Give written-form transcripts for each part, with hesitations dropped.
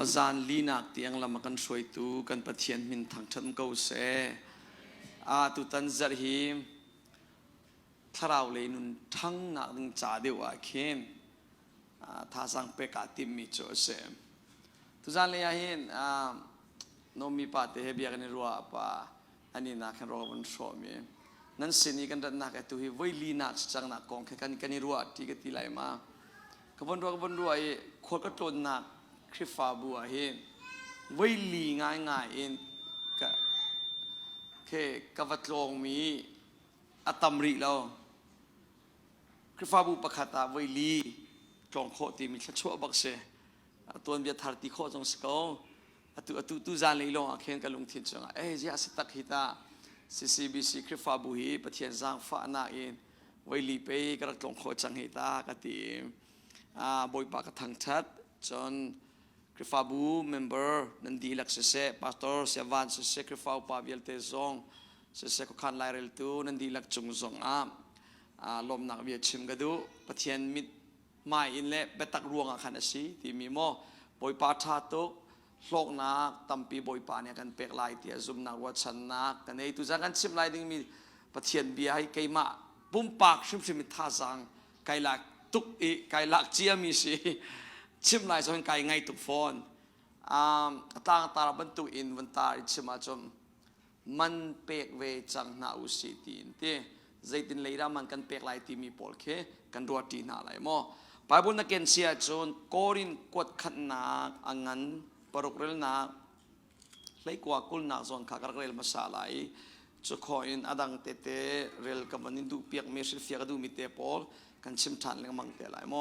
อาจารย์ลีนักเตียงละมากันช่วยตูกันปะเทียนมินทางชันเกาเสตุตันจัดหิมถ้าเราเลยนุนทั้งนักดึงจ่าเดียวเข้มท่าสังเปกาติมิโจเสตุจานเลยเห็นโนมีปาเตเฮบียกันรัวปะอันนี้นักขันรอวันโชมีนั่นสิ่งนี้กันนักตัวที่วิลีนักจังนักกองกันรัวที่กันที่ไหลมาขบวนรัวไอ้คนก็ต้นนักคริฟาบัวเห็นวิลีง่ายเองกับวัดลงมีอัตมริแล้วคริฟาบูประคตาวิลีกองโคติมีชั่วบักเสตัวนี้ทาร์ติโคจงสกอตุจานเลยลงเขียนกันลงทิ้งจังเจ้าสตักฮิตา CCBC คริฟาบูฮีปะเทียนจางฟ้านาอินวิลีเปย์กระกองโคจังฮิตากติบอยปากทางชัดจนคริฟาบูเมมเบอร์นันดีลักเสเปาสตอร์เซวันเสคริฟาปาเวลเตซองเสก็ขันไลเรลตูนันดีลักจุงซองลมนักเวียชิมกระดูปะเทียนมิดไม่อินเล่เบตักรวงขันสีที่มีโมบอยปาชาตุกโลกนักตั้มปีบอยปาเนี่ยกันเปกลายที่ซุมนักวัชนักกันไอ้ตุจังกันชิมลายดิ้งมีปะเทียนเบียให้ไกมาปุ่มปากชิมมิท่าสังไกลักตุกอีไกลักเจียมีสีชิมลายส่วนไกไงตุกฟอนต่างตาบันตุอินวันตาอิชิมาจมมันเปกเวจังนาอุสิตินเตใจตินเลยรามันกันเปกลายที่มีปอลเคกันรัวตีนาไหลโมไปบุญนักเกณฑ์เสียจนโกรินกดขันนักอังงันปรุกเรลนักเลยกว่ากุลนักส่วนขากระเรลมาสาไหลจะขออินอดังเตเตเรลกับมันดูเปียกเมชิลเฟียกดูมิเตปอลกันชิมทันเลยมังเตไหลโม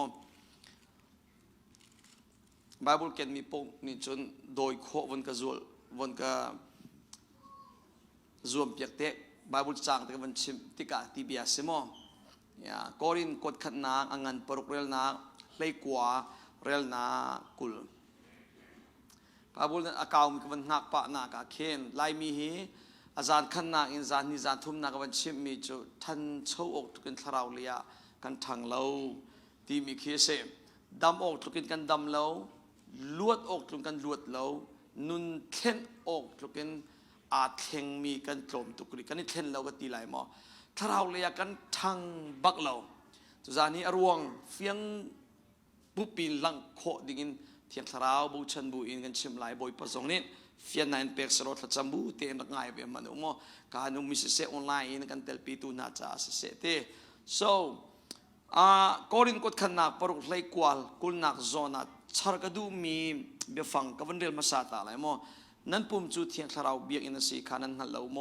ไบเบิลเกณฑ์มีปงนี่จนโดยโควันกระจวมเปียกเตะไบเบิลจางแต่วันชิมติกาตีเบียสิโมกอรินกดขันนักอังงันปรุกเรลนักเลยกว่าเรลนักกุลไบเบิลอากาศมีกันนักปะนักเคนไลมีฮีอาจารย์ขันนักอินจานนิจานทุ่มนักวันชิมมีจุทันเช่าอกกันทาราวเลียกันทางเล่าที่มีเคสดำอกทุกินกันดำเล่าลวดอกทุกันลวดเล่านุนเข็นอกทุกินอาจเข่งมีกันโจมตุกริกันนี่เข็นเล่าก็ตีไหลหมอถ้าเราเลียกันทางบักเล่าจุดนี้อรวงเฟียงบุปีนลังโคดิ่งเทียนทราวบูชันบูอินกันชิมไหลบอยประสงค์นี้เฟียนนันเปกสโรทัจำบูเตนง่ายไปมันอุโมการนุมิเสออนไลน์กันเตลปีตูน่าจะเสเต so กอรินกดขันนักปรุกเลยกวาลกุลนักโซนัดชาร์กดูมีเบียฟังกับวันเรียลมาสาตาไหลโมนั้นปุ่มจูเทียนทราวเบียอินสีขานันฮัลโลโม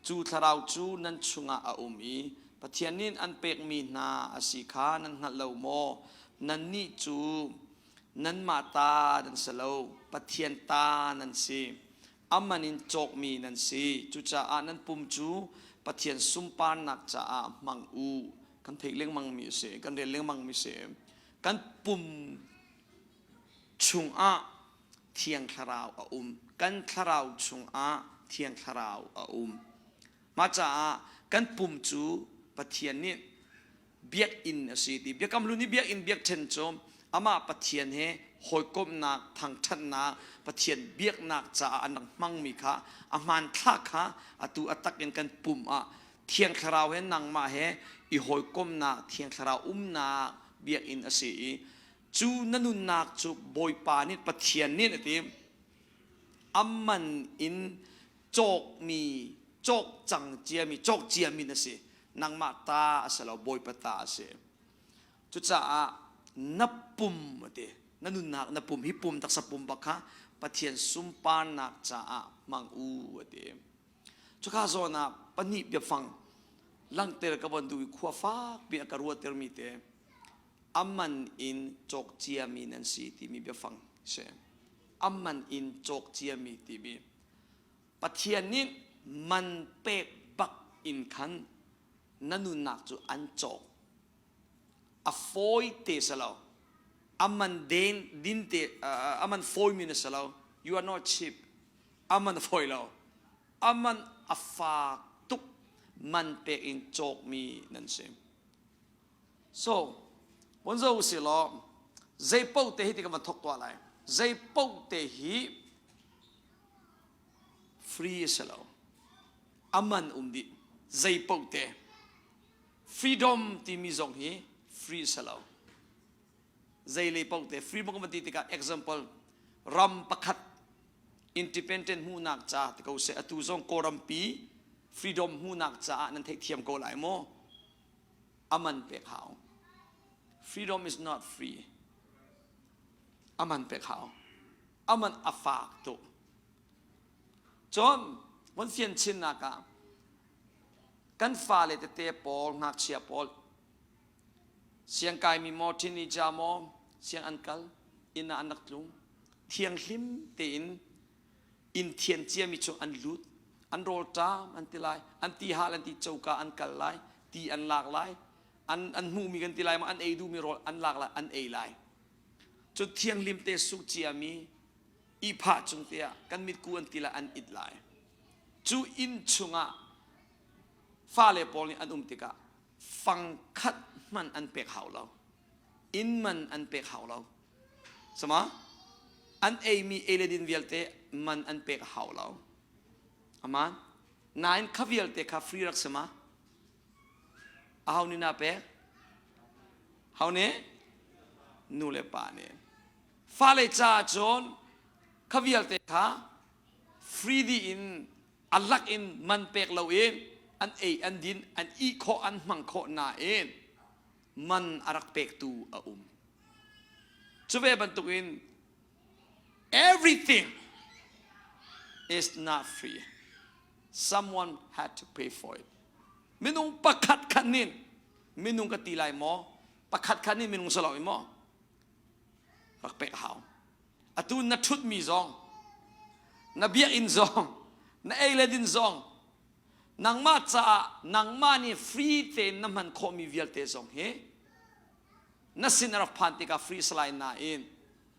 จูทราวจูนันชุงอาอุมีปะเทียนนินอันเปกมีนาอสีขานันฮัลโลโมนันนิจูนันมาตานันสโลปะเทียนตานันสีอามันนินจกมีนันสีจูจ่าอานันปุ่มจูปะเทียนสุมปานนักจ่ามังอูกันเทกเลี้ยงมังมีเสกันเรียนเลี้ยงมังมีเสกันปุ่มชุงอาเทียงทราวอากันทราวชุงอาเทียงทราวอามาจากกันปุ่มจูปะเทียนนี่เบียกอินสิที่เบียกกำลุนี่เบียกอินเบียกเชนจอมอามาปะเทียนเฮหอยกบนักทางชันนักปะเทียนเบียกนักจ่าอันนักมังมีค่ะอามันทักค่ะตัวอัตักอินกันปุ่มเทียงทราวเฮนังมาเฮอีหอยกบนักเทียงทราวนักเบียกอินสิจูนันุนนักจูบอยปานี่ปะเทียนนี่ที่อามันอินโจกมีโจกจังเจียมีโจกเจียมีนะสินางมาตาสลาวบอยปตาสิจุดจ้านับปุ่มเดนั่นนุนักนับปุ่มฮิปุ่มตักสปุ่มบักฮะปะเทียนสุมปานักจ้ามังอูเดจุดข้าโซนะปนิบฟังลังเตอร์กับวันดูขวาฟ้าเบียกรัวเตอร์มีเตอามันอินโจกเจียมีนันสิที่มีเบียฟังเช่อามันอินโจกเจียมีที่มีปะเทียนนี้มันเปกบักอินขันนั่นนุนักจูอันโจกอฟอยเตสลาวอามันเดนดินเตอามันฟอยมินสลาว you are not cheap อามันฟอยลาวอามันอฟาตุกมันเปกอินโจกมีนั่นสิ so วันเจ้าสิลอใจเป้าเตหิติกับมันทกตัวอะไร ใจปกเตหีฟรีสลาวอามันดิใจปกเตฟรีดอมที่มีจงฮีฟรีสลาวใจเลยปกเตฟรีมันก็มาตีติกา example รัมปักขัด independent หูนักจ่าที่เขาเสอตุจงโกรัมปี freedom หูนักจ่านั่นเทียมโกหลายโมอามันเปกขาว freedom is not free อามันเปกขาวอามันอัฟากตุจนวันเสียนชินนักกันฟ้าเลยเตะปอลนักเชียปอลเสียงกายมีมอทินิจามอเสียงอันกัลอินอันนักลุงเทียงลิมเตินอินเทียนเจียมิชงอันลุดอันโรตามอันติลายอันตีฮาลันตีเจ้ากาอันกัลไลตีอันหลากหลายอันหูมีกันติลายมาอันเอดูมีโรอันหลากหลายอันเอไลจุดเทียงลิมเตสุเจียมีอีพาจงเตียกันมิดกูอันติลาอันอิดไลจูอินชงะฟ้าเลปอลนี่อันติกะฟังคัดมันอันเป็กเขาเราอินมันอันเป็กเขาเราสมะอันเอมีเอเลดินเวลเตมันอันเป็กเขาเราอามันนายข้าเวลเตข้าฟรีรักสมะเอานี่นาเป็กเอาเนี่ยนูเลปาเนี่ยฟ้าเลจ่าจนข้าเวลเตข้าฟรีดีอินอัลลักอินมันเป็กเราเองอันเออันดินอันอีโคอันมังโคนาเองมันอารักเป็กตูช่วยบรรทุกอิน everything is not free someone had to pay for it มินุงประคัดคันนินมินุงกตีลายหมอประคัดคันนินมินุงสลอยหมอรักเป็กหาวอตูนัทุดมีซองนับเบียอินซองนัเอเลดินซองนังมาจ้านังมานี่ฟรีเตนน้ำมันโคมีเวลเตซองเฮนัสินรับพันติกาฟรีสไลน์นาอิน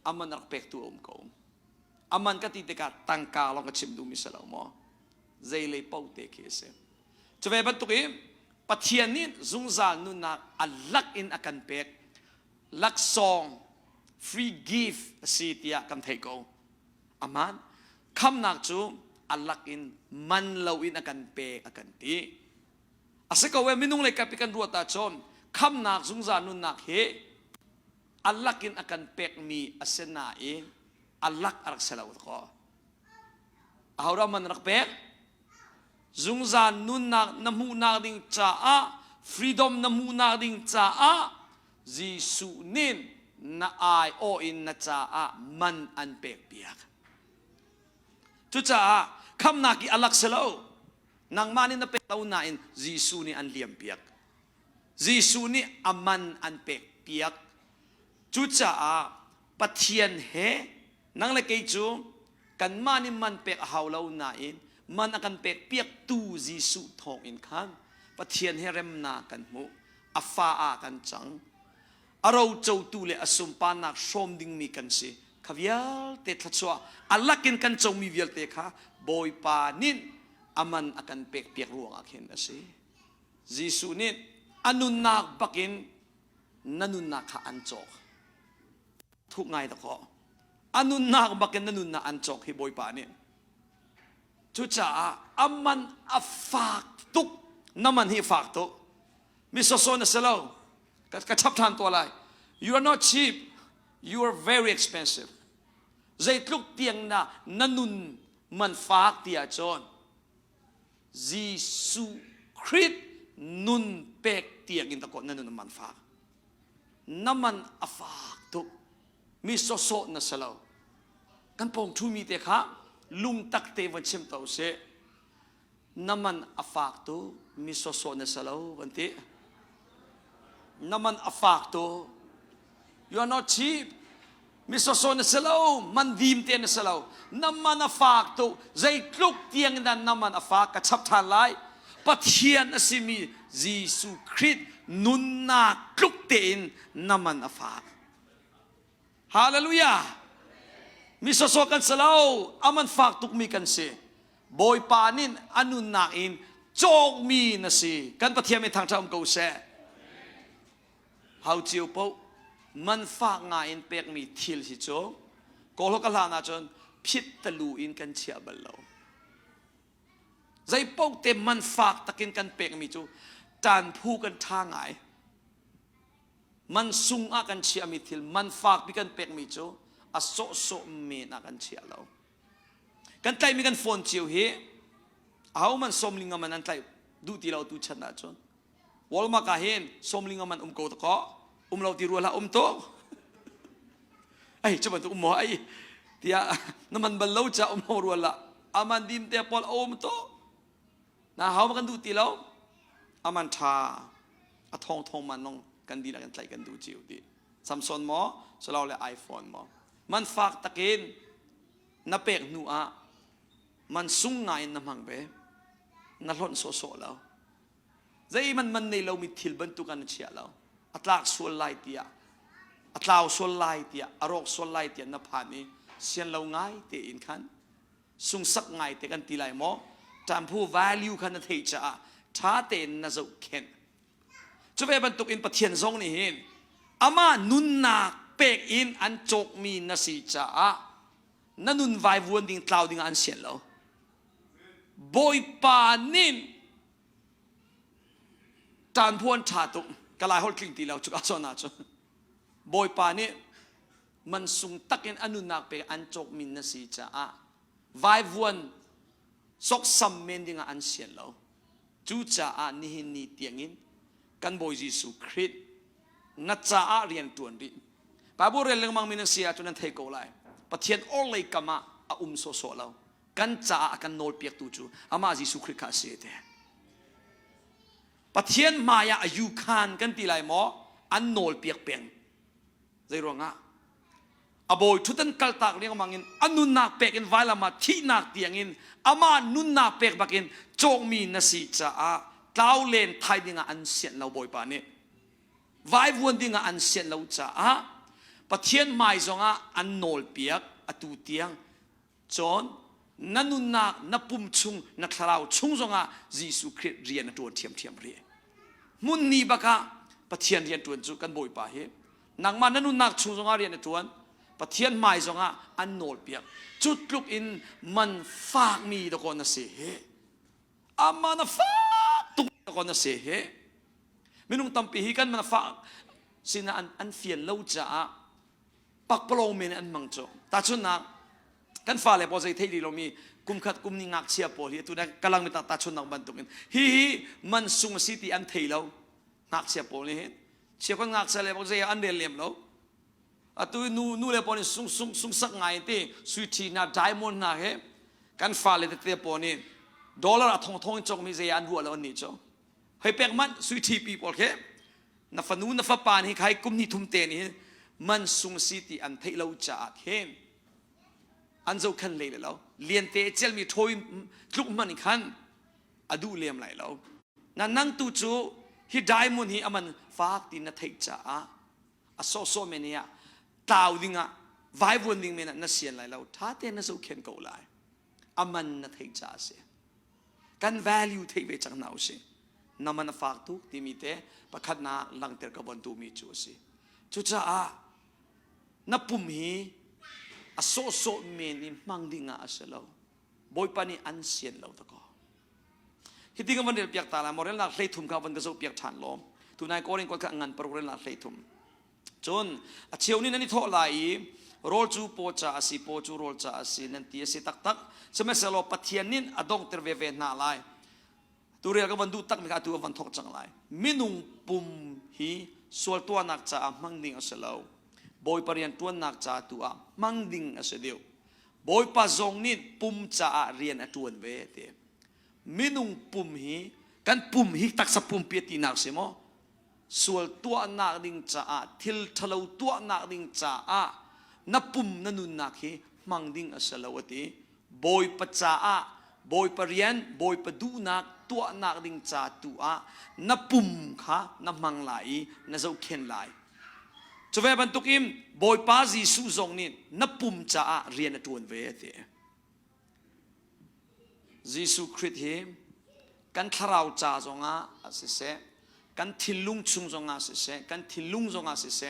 อามันรักเป็กตัวเขาอามันก็ติดกับตั้งกาลองกับชิมดูมิสลาวมอใจเลยเป้าเตะเคสจะไปบรรทุกอิมปัทยานินซุงซานุนักอัลลักอินอากันเป็กลักซองฟรีกิฟต์สิทธิอากันเทโกอามันคำนักจูอัลลักอินมันลาวินอากันเป็กอากันตีอาศัยก็เวมินุงเลยกับพิกันรัวตาชนคำนักซุงซานุนักเฮอัลลักอินอากันเป็กมีอาเซนาเออัลลักอารักเซลาวตก็เอาเรามันรักเป็กซุงซานุนักน้ำมูนักดิ่งจ้าฟรีดอมน้ำมูนักดิ่งจ้าจีสุนินนาไอโออินนาจ้ามันอันเป็กเปียกจุจ้าคำนักอัลลักเซลาวนางมานินนาเป็กเราหน้าอินจีสุนี่อันเลียมเปียกจีสุนี่อามันอันเป็กเปียกจุจ้าปัทยันเฮนังเล็กจูกันมานิมันเป็กหาวเราหน้าอินมันอากันเป็กเปียกตูจีสุทองอินขันปัทยันเฮเรมนากันมูอัฟาอากันจังเราเจ้าตูเลอสุมปานักชมดิ่งมีกันสิขวิลเตทัชวาอัลลักกินกันเจ้ามีวิลเตค่ะบอยปานินอามันอากันเป็กเปียกรวงอาเห็นนะสิจีสุนินอนุนักบักินนันุนักขาอันจอกทุกไงตะขออนุนักบักินนันุนักอันจอกให้บอยปานินจุจ้าอามันอัฟฟากตุกน้ำมันให้ฝากตุกมิสโซนเซลกระชับทานตัวอะไร you are not cheap you are very expensive ใจทุกเตียงนะนันุนมันฝากเตียจอนจีสุคริสนุนเป็กเตียงอินตะกอนนันุนมันฝากน้ำมันอัฟฟากตุกมิสโซนเซลกันปองทูมีเตะค่ะลุงตักเตวันชิมเต้าเสน้ำมันอัฟฟากตุมิสโซนเซลวันที่น้ำมันอัฟฟากตุ you are not cheap มิสโซนเซลมันดีมเตียนเซลน้ำมันอัฟฟากตุใจคลุกเตียงนั้นน้ำมันอัฟฟากกระชับทานไลปัทยันสิมีจีสุคริสนุนนาคลุกเตียนน้ำมันอัฟฟากฮาเลลูยามิสโซกันเซลอามันฝากตุกมีกันสิบอยปานินอนุนักอินโจกมีนะสิกันปัทยันไม่ทางเจ้ากูเสเฮาเจียวปูมันฝากงานเป็กมีทิลสิโจ ก็ลกลานาจนพิษตะลูอินกันเชียบลเราใจปกเต็มมันฝากตะกินกันเปกมีจูจานผู้กันทางไงมันซุงอากันเชียมิทิลมันฝากพิกันเปกมีจูอโซโซเมนอากันเชียเรากันใจมีกันฝนเชียวเฮเอามันสมลิงมันนั่นใจดูที่เราดูชนะจนวอลมากาเห็นสมลิงมันโกตะก็เราที่รัวละโตไอ้จะมันตุหมอไอ้ที่น้ำมันบรรลุจะเรารัวละอามันดิมเตะปอลโตนะเขามากันดูที่เราอามันชาอาทองมันน้องกันดีละกันใจกันดูจิวดีซัมซุงหมอสลาวเลยไอโฟนหมอมันฝากตะเกนนับเป็กหนูมันสุ่งไงน้ำมังเบนั่นหล่นโซแล้วใจมันในเรามีทิลบันตุกันเชียแล้วอัตลากส่วนไล่เตียอัตลาวส่วนไล่เตียอารมณ์ส่วนไล่เตียนับผ่านนี้เสียนเราง่ายเตอินขันสุ่งสักง่ายเตกันตีไหลหมอจำผู้ value ขันเทียจ้าท้าเตนน่าจะเข็นจะไปบรรทุกอินปะเทียนซงนี่เห็นอามานุนนาเป็กอินอันจกมีนาสีจ้านั่นนุนไววนดิ่งคลาวดิ่งอันเสียนแล้วบอยปานินจานพวนชาตุกลายฮอลคลิงตีแล้วจุกอาสนาจุบอยปานิมันสุงตักอินอนุนักเป็กอันจกมีนาสีจ้าไววนซกซัมเมนดิ่งอันเสียนแล้วจูจ้านี่หินนี่เตียงอินกันบอยยิสุคริสนัจจ้าเรียนตัวนี้ปาบุเรลงมังมินเสียจนนั้นเทโกไลปะเทียนโอเลยกามาโซโซแล้วกันจ้ากันโนลเปียกตูจูอามายิสุคริสข้าเสียเตปะเทียนมายาอายุคานกันตีไลหมออันโนลเปียกเปียงใจร้องอ่ะอบอยทุตันกัลตากเรียงมังอินอันนุนนักเปียกินไวลามาที่นักเตียงอินอามานุนนักเปียกบักินโจงมีนสีจ้าเต้าเลนไทยดิ่งอันเสียนเราบอยปานี่ไว้วนดิ่งอันเสียนเราจ้าปะเทียนไม้จงอันโนลเปียกอตูเตียงจนนันุนนักนับปุ่มชุงนักคราวชุงจงยิสุคริสเรียนตัวเทียมเรียมุนนีบักปะเทียนเรียนตัวจุกันบอยปาเฮนักมานันุนนักชุงจงเรียนตัวปะเทียนไม้จงอันโนลเปียกจุดลุกอินมันฝากมีตะโกนนะเสียอามานะฝากตุกตะโกนนะเสียไม่นุ่งตั้มปีกันมันฝากสินะอันเฟียนเล่าจ้าปักปลงเมนอันมังโจตาชุนนักกันฟ้าเลยพอใจเที่ยวเรามีกุมขัดกุมนิงักเชียปอลีตัวนั้นกำลังมีตาชุนนักบันทุกินฮีมันสุงสิที่อันเที่ยวเรางักเชียปอลีเชียคนงักเสียเลยพอใจอันเดียร์เลี้ยมเราตัวนูเลยพอนี่สุงสักไงที่สุยทีน่าไดมอนด์น่ะเฮกันฟ้าเลยเที่ยวพอนี่ดอลลาร์ทองจงมีใจอันรัวแล้วนี่จ้าให้เป็กมันสุยทีปีพอเฮนับฟันูนับฟัปานให้ใครกุมนี่ทุ่มเตนี่มันสุงสิที่อันเที่ยวเราจะเห็นอันเจ้าขันเลยแล้วเลียนเตะเจลมีทอยลุกมันอีกขันอดูเลียมไหลแล้วนั่งตู้จูฮิได้มุนฮิอามันฝากตีนัทเทจ้าโซเมเนียตาวดิ่งไววนดิ่งเมนนัเสียนไหลแล้วท้าเตนัสโอเข็นกูไลอามันนัทเทจ้าเสียกัน value เทเวจังน่าเสียน้ำมันฝากทุกที่มีเตะประคัดนาหลังเตะกับบันตูมีจูสิจูจ้านับปุ่มฮีโซเมนิมังดิ่งอาเสลาบอยปานีอันเสียนเราตะกอฮิติกันวันเดียวเปียกตาลามอเรลลาเลยทุ่มข้าววันกระสุเปียกฐานล้อมทุนายก็เรียนก็งานปรุเรลลาเลยทุ่มจนเชียวนี่นั่นนี่โทษไหลโรลจูโปจ่าสิโปจูโรลจ่าสินั่นตีสิตักสมัยเสลอปะเทียนนินอดงเตอร์เวเวนนาไลตัวเรียกวันดูตักมีการตัววันทอกจังไลมินุงปุ่มฮีส่วนตัวนักจ่ามังดิ่งอาเสลาบอยปริยันตัวนักจ่าตัวมังดิ่งอาเสดียวบอยปะจงนินปุ่มจ่าเรียนตัวเวเตมินุงปุ่มฮีกันปุ่มฮีตักสปุ่มเปียตีนักเสมอส่วนตัวนักดิ่งจ่าทิลทะเลตัวนักดิ่งจ่านับปุ่มนันุนนักฮีมังดิ่งอาเสลาวตีบอยปะจ่าบอยปริยันบอยปะดูนักตัวนักดิ่งจ่าตัวนับปุ่มค่ะนับมังไหลนับเจ้าเข็นไหลจะเวบันทุกิมบอยป้าจีสุจงนี่นับปุ่มจ่าเรียนตัวเวทจีสุคริสต์เฮกันคราวจ่าจงอาสิเสกันทิลุงชุงจงอาสิเสกันทิลุงจงอาสิเส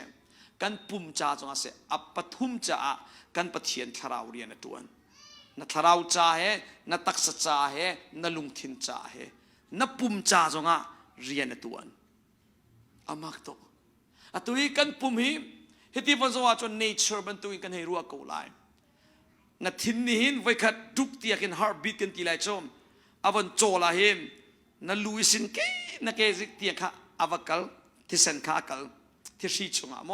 กันปุ่มจ่าจงอาเสอัปปทุมจ่ากันปะเทียนทราวเรียนตัวนัทราวจ่าเหนัตักษจ่าเหนลุงทินจ่าเหนปุ่มจ่าจงอาเรียนตัวอามักโตอัตุยกันปุ่มฮีเฮติฟันสวาจน nature บันตุยกันให้รัวกูไลนัทินนี้หินไว้ขัดดุกเตียกัน heartbeat กันตีไลชมอวันโจลาหิมนัลุยสินเกนักเกจิเตียค่ะอวกัลที่เซนข้ากัลที่ชีชงอาโม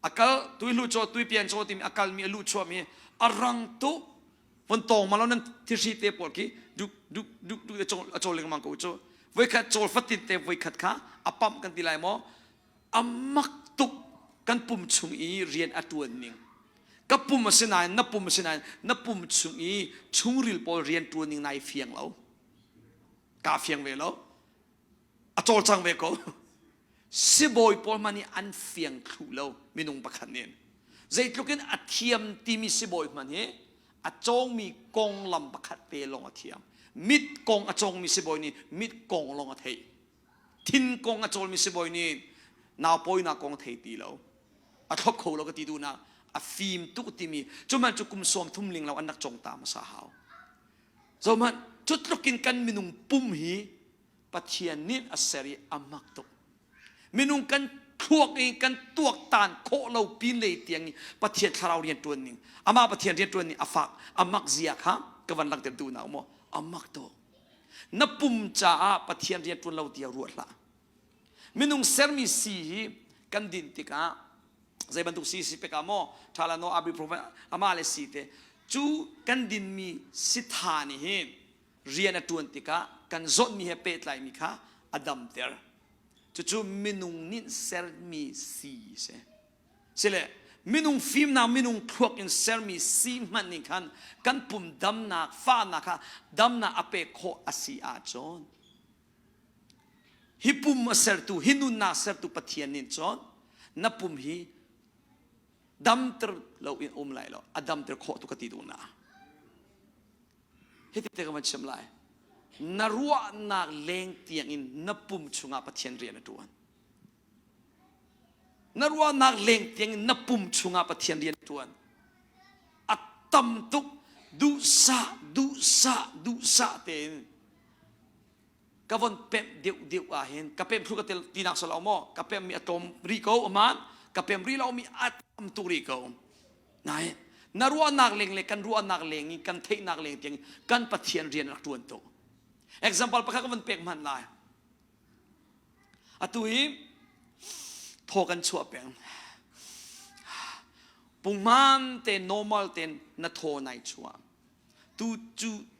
อากัลตุยลู่โจตุยเปลี่ยนโจติมอากัลมีลู่โจมีอารังตุวันโตมาแล้วนั้นที่ชีเตปอดกี้ดุโจเล็กมังกูโจไว้ขัดโจฟัดตินเตไว้ขัดข้าอปั๊มกันตีไลโมอามักตุกันปุ่มชงอีเรียนอัตวนนิ่งกับปุ่มมาเสนายนับปุ่มมาเสนายนับปุ่มชงอีชงริลปอเรียนตัวนิ่งในเฟียงเรากาเฟียงเวลาอโจจังเวก็สิบอยปอมันนี่อันเฟียงครูเราไม่นุ่งประคันเนี่ยใจลูกกันอัดเทียมที่มีสิบอยมันเนี่ยอโจงมีกองลำประคัดเตลงอัดเทียมมิดกองอโจงมีสิบอยนี่มิดกองลงอัดเททินกองอโจงมีสิบอยนี่นาปอยนากองเทตีเราอัดทบเขาเราก็ตีดูนะอัฟิมตุกติมีจนมันจุกุมสวมทุ่มลิงเราอันนักจงตามสาหาวจนมันจุดลูกกินกันมินุ่งปุ่มหีปัจเจียนิดอัศรีอามักตุมินุ่งกันทั่วกันตัวตานโคเราปีนเลยเตียงปัจเจียนคาราวเรียนตัวนึงอามาปัจเจียนเรียนตัวนี้อาฟักอามักเสียค่ะกวันหลังเต็มดูนะโมอามักตุนับปุ่มจ่าปัจเจียนเรียนตัวเราเดียวรวดละมินุ่งเซอร์มิสีกันดินติกาใจบรรทุกสีเปกาโมทาลาโนอาบิโปรเวอามาเลสีเตจูกันดินมีสิทานิเฮเรียนตัวติกากันจดมีเหตุไลมีค่ะอดัมเตอร์จู่มินุงนิเซอร์มีสีเสเลยมินุงฟิมนามินุงพวกอินเซอร์มีสีมันนี่กันปุ่มดัมนาฟ้านาค่ะดัมนาอเปโคอาศิอาจอนฮิปุ่มมาเซอร์ตูฮินุนนาเซอร์ตูปะเทียนนินจอนนับปุ่มฮีดัมเตอร์เราอินไหลเราอดัมเตอร์โคตุกติดูนาเฮติเตกันมันเชื่อมไหลนรัวนักเลงเตียงอินนับปุ่มชุงอาปะเทียนเรียนตัวนรัวนักเลงเตียงนับปุ่มชุงอาปะเทียนเรียนตัวอัตตัมตุกดุสะเตนกวนเป็มเดียวเห็นกับเป็มพลุกเตลตีนักสลาวโมกับเป็มมีอะตอมรีโกอมันกับเป็มรีเรามีอะตอมตุรีโกนายนรัวนักเลงเลยกันรัวนักเลงกันเทนักเลงเตียงกันปะเทียนเรียนนักตัวตัวexample ปะก็มันเป็กมันลายอะตุยโทกันชัวเป็งปุ่งมันเตน normal เตนนัทโทนายชัวตู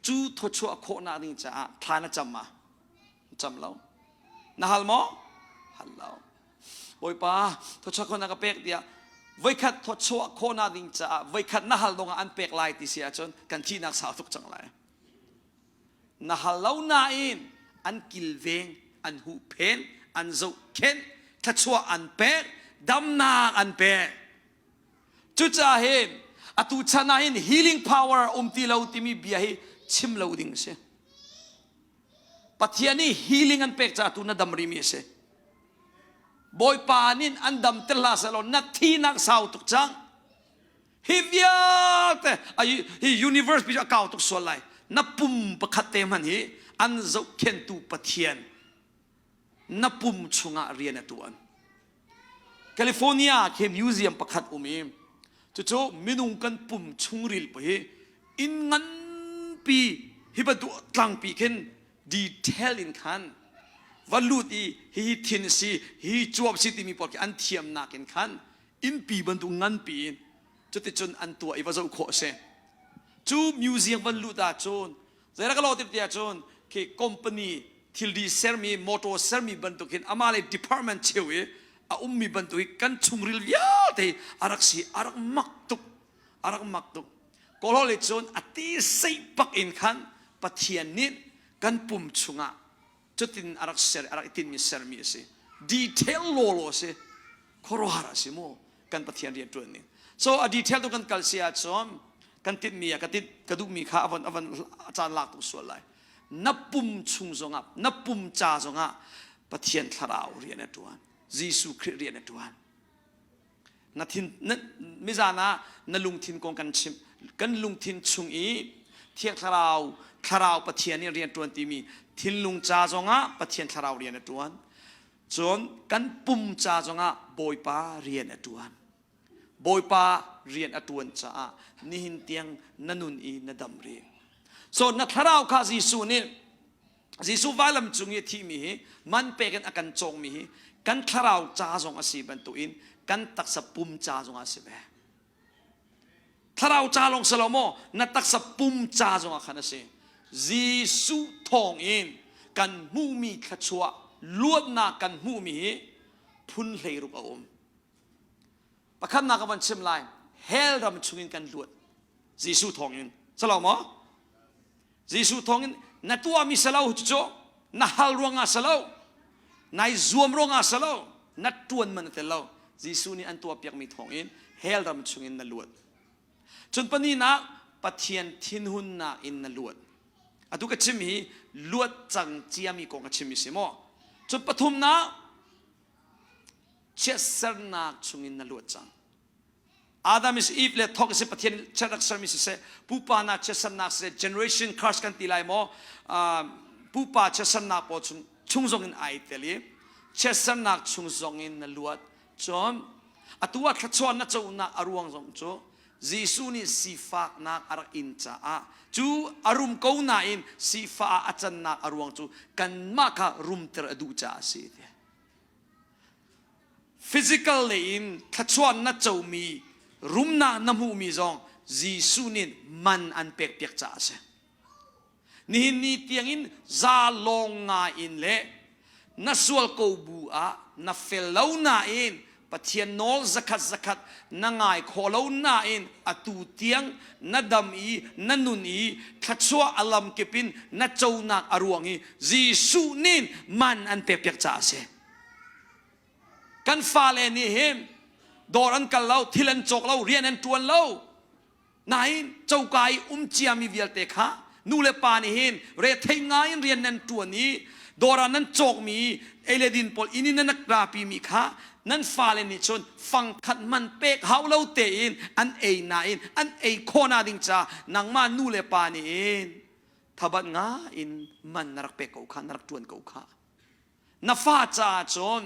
จูโทชัวโคนาดิงจ้าทานะจำมาจำเรานะฮัลโมฮัลโหลโอ้ยป้าโทชัวโคนาก็เป็กเดียไว้ขัดโทชัวโคนาดิงจ้าไว้ขัดนะฮัลลงอันเป็กลายที่เสียจนกันที่นักสาวทุกจังไรนะฮัลโหลนาอินอันกิลเวงอันหูเพนอันโจเคนทัชวอันเปรดำนาอันเปรจุดจ้าเห็นอตุชนะเห็น healing power ตีเราที่มีเบียร์ชิมเราดิ่งเสปัทยานี่ healing อันเปรจ้าตุนัดดำริมีเสบอยปานินอันดำเตลาสลอนนักที่นักสาวตุกจังฮิเวียเตuniverse พิจารณาตุกส่วนไรนับปุ่มประคัตเตมันฮีอันเจ้าเข็นตูปะเทียนนับปุ่มชงอาเรียนตัวแคลิฟอร์เนียเคมิวเซียมประคัตอุมีจู่ๆมินุงกันปุ่มชงริลไปอินงันปีฮิบัตุตั้งปีเข็นดีเทลอินขันวัลุตีฮิทินซีฮิจวบสิติมีปอกอันเทียมนักอินขันอินปีบันตุงันปีจุดที่จนอันตัวอีว่าจะอุโคเซจูมิวเซียมวันลุดาจนแต่ละก็เราติดเดียจนคือคอมพานีที่ดีเซอร์มีมอเตอร์เซอร์มีบรรทุกเห็นอามาเลยดีพาร์ตเมนต์เชียวมีบรรทุกกันชุงริลยาแต่อารักสีอารักมักตุกก็เราเลยจนอติใส่ปักอินขันปะเทียนนิดกันปุ่มชุงอ่ะจุดที่อารักเซอร์อารักตินมีเซอร์มีสิดีเทลโลสิขอรหาราสิโมกันปะเทียนเรียนตัวนี้ so ดีเทลตัวกันกัลเซียจอมกันติดมีกันติดกระดูกมีข้าวันอาจารย์หลักตัวส่วนไรนับปุ่มชุงจงอ่ะนับปุ่มจ่าจงอ่ะปะเทียนทราวเรียนตัวยิสุคริสเรียนตัว na thin mi zana na lung thin kong kan chim kan lung thin chung i thiak tharau pathian ni rian tuan ti mi thin lung cha zonga pathian tharau rian atuan chon kan pum cha zonga boipa rian atuan boipa rian atuan cha ni hin tiang nanun i na dam ri so na tharau kha jisu ni jisu valam chungi thi mi man pe kan akan chong mi kan tharau cha zong asi ban tu in kan taksa pum cha zong asi be tharau cha long salomo na taksa pum cha zong akhana se jisu thong in kan mu mi khachua luat na kan mu mi phun hlei ruk aom pakhan na ka ban chim lai hel ram chungin kan luat jisu thong in salomo jisu thong in na tua mi salau cho na hal ruanga salau nai zuam ruanga salau na tuan man te lau jisu ni an tua piak mi thong in hel ram chungin na luat chun pani na pathian thin hun na in na luat atu ka chim hi luat chang chiami ko ka chim si mo chun pathum na chesar na chungin na luat chang Adam is Eve le thok se pathian charak sarmi se pupa na chesar na se generation curse kan tilai mo pupa chesar na po chungzong in ai teli chesar na chungzong in na luat chom atua khachuan na chau na aruang zong cho jisu ni sifa na ar in cha a chu arum ko na in sifa a chan na aruang chu kan ma kha rum ter adu cha si te physical in khachuan na chau mi rum na namu mi zong jisu nin man an pek pek cha se ni tiang in za long nga in le na sual ko bu a na fellow na in pathian nol zakat na ngai kholo na in atu tiang na dam i na nun i khachwa alam kepin na chona aruang i jisu nin man an pek pek cha se kan fale ni him doran kallau thilan chok lau rian an tuan lau nain chaukai chiami vialte kha nule pani hin re thainga in rian an tuan ni doran an chok mi eledin pol inin na nakrapi mi kha nan fale ni chon fang khat man pek haulo te in an ei na in an ei khona ding cha nang ma nule pani in thabat nga in man narak pek ko kha narak tuan ko kha na fa cha chon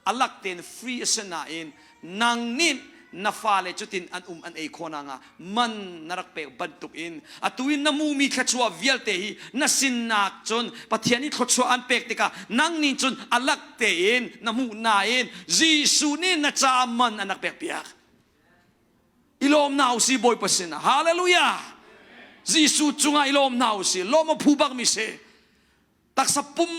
alak ten free asana in nang nin na fale chutin an ei khona nga man narak pe bantuk in atuin na mumi khachwa vialte hi na sinnak chon pathiani khachwa an pek tika nang nin chon alak te in na mu na in jisu ni na cha man anak pek piak ilom nau si boy pasina hallelujah jisu chunga ilom nau si lomo phubak mi se taksa pum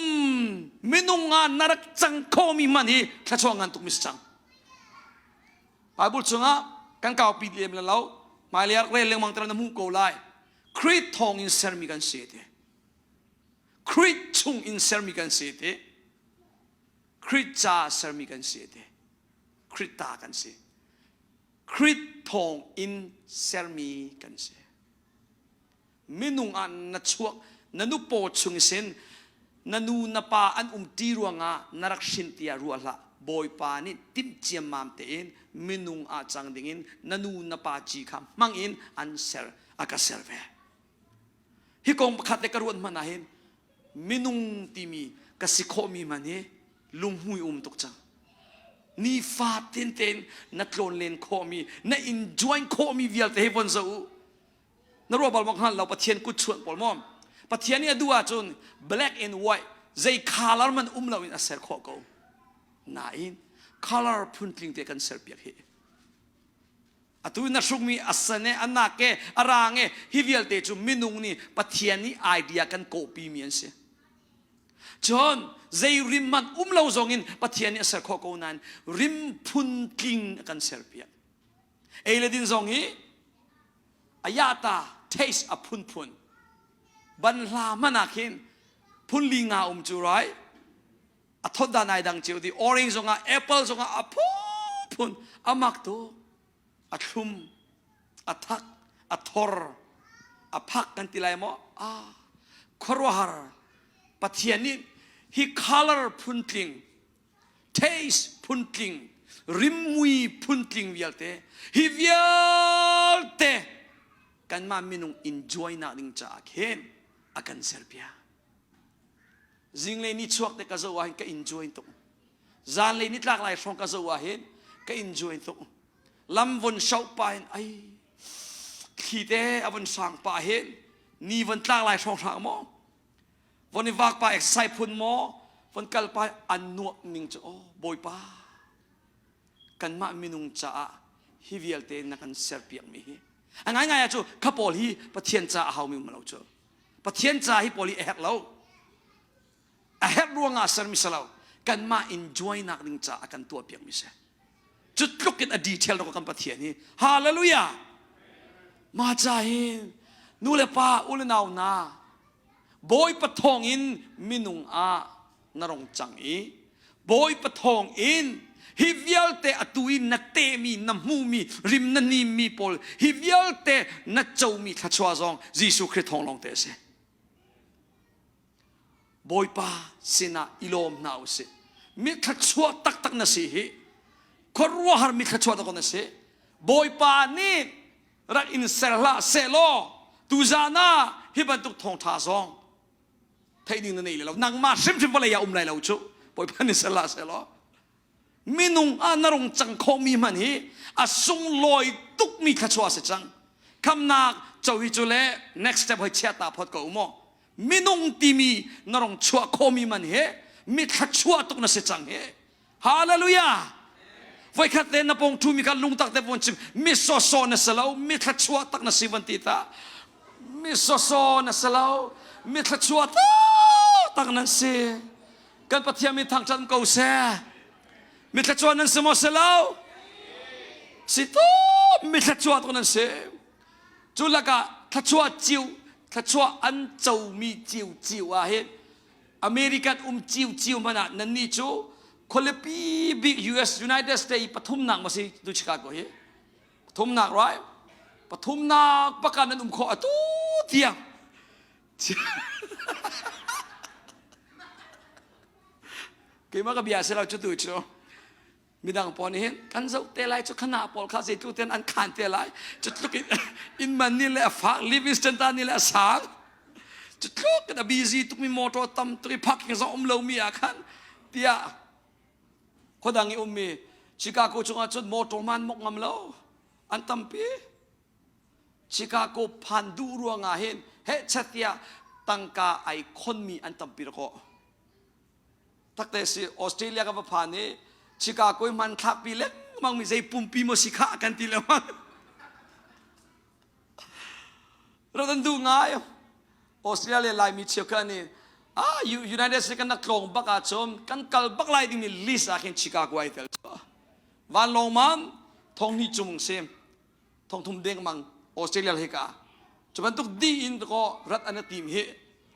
minunga narak chang khomi man hi khachwa ngan tuk mis chang Bible chunga kan kau pidlem la lau maliar re leng mang tra na mu ko lai crit thong in sermi kan se te crit chung in sermi kan se te crit cha sermi kan se te crit ta kan se crit thong in sermi kan se minung an na chuak nanu po chung sen nanu napa an ti ruanga narak shin tia ruala boy pa ni tim chiam mam te in minung a chang dingin nanu na pa chi kham mang in an ser aka serve hi kong khate karuan manahin minung timi kasikho mi mane lunghui tuk chang ni fa ten na tlon len kho mi na enjoy kho mi vial te hebon zo na ro bal mong han lo pathian ku chuan pol mom pathian ni adua chun black and white zai color man lo in aser kho ko na in color puntling te kan serpiak he atu na sukmi asane anake arange hivial te chu minung ni pathian ni idea kan copy mian se John zai rimman lo zongin pathian ni aser kho ko nan rim puntling kan serpiak eiledin zongi ayata taste a pun ban la manakin punlinga chu right a thoda nai dang chiu di orange zonga apple zonga a pun amak to a thum a thak a thor a phak kan tilai mo a khorwahar pathiani hi color puntling taste puntling ริมมุยพุ่นติงเวียลเตฮิเวียลเตกันมามินุง enjoy นักดิ้งจากเห็นอากันเซอร์เบียจิงเลยนี่ชวกแต่ก็จะว่าเห็นก็ enjoy ตุจานเลยนี่หลากหลายช่องก็จะว่าเห็นก็ enjoy ตุลำวนเช้าไปไอ้ขี้เตะวันสั่งไปเห็นนี่วันหลากหลายช่องทางมั้งวันนี้วากไปเอ็กไซพุ่นมั้งวันกัลไปอันนัวมิงจะโอ้บอยป้ากันมามินุงจ้าฮิวิลเตนักันเซอร์เปียมีอันง่ายๆจู่ข้าพอลีปะเทียนจ้าเขามีมาแล้วจู่ปะเทียนจ้าฮิพอลีเอ็กแล้วเอ็กรัวงาเซอร์มิสแล้วกันมา enjoy นักดิ้งจ้ากันตัวเปียมีเสจุดลุกกันอดีตเทลเราก็กันปะเทียนนี่ฮาเลลูยามาจ้าเห็นนู่นเลยป้าอุลนาวนาบอยปะทองอินมินุงอานรงจังอีบอยปะทองอินฮิวิลเตอตุยนักเตมีน้ำมูมีริมนันนีมีปอลฮิวิลเตนักเจ้ามีทัชวาซองยิสุคริสต์ทองลงเตเสบอยป้าสินะอิโลมนาวเสมีทัชวาตักนัสิฮิครัวฮาร์มีทัชวาตักนัสิบอยป้านี่รักอินเซลลาเซโลตูจานาฮิบันตุกทองทาซองไทยดิ้งนั่นเองแล้วนางมาซิมภรรยาไรแล้วจู่บอยป้านี่เซลลาเซโลมินุงนรงจังคอมีมันฮีส่งลอยตุกมีขจวาเสจังคำนักเจ้าวิจุเล่ next step ให้เชียตาพอดก็อุโมมินุงตีมีนรงชัวคอมีมันฮีมีขจวาตุกน่ะเสจังฮีฮาเลลูยาไว้ขัดเล่นนับองทูมีการลุงตักแต่บนชิมมิโซโซน่ะเสลามีขจวาตักน่ะสิวันติตามิโซโซน่ะเสลามีขจวาตักน่ะสิกันปะเทียมีทางจันกูเสมิตรชวนนั้นสมอเสลาสิโตมิตรชวนตรงนั้นเสจุลกะทัชวจิวทัชวอันเจ้ามีจิวอาเห็นอเมริกันจิวมันนั่นนี่จูคนละปีบิ๊ก US United States ปฐุมนักมาสิดูชิคาโกเฮปฐุมนักไรปฐุมนักประกันนั้นขอตู้เตียงเกี่ยมกับเบียร์เสเราจะดูจ้ะมีดังปอนเห็นกันเจ้าเตลัยจุขนาปอลข้าเสียจุเตียนอันขันเตลัยจุดลุกอินมันนี่แหละฟักลิวิสตันตานี่แหละสางจุดลุกกันบีซีตุกมีมอเตอร์ตั้มตุกพักยังสองเลวมีอาคันเตียคนดังอีมีชิคาโกจงอาจุดมอเตอร์มันมกงำเลวอันตั้มปีชิคาโกพันดูรัวงาเห็นเฮชัดเตียตั้งกาไอคนมีอันตั้มปีละก็ทักแต่สิออสเตรเลียกับผ่านนี้ชิคาโกมันทักปีเล็กมั่งมีใจปุ่มปีมสิกากันทีละมันเราต้องดูง่ายออสเตรเลียลายมีเชี่ยวกันนี่ยูไนเต็ดสเตทกันนักลงบักอาชมกันกัลบักลายดิ้งมีลิสอาเคนชิคาโกไอเทลวันลงมันทองนี่จุ่มเซมทองทุ่มเด้งมังออสเตรเลียเฮกาจุบันตุกดีอินก็รัฐอันนั้นทีมเฮ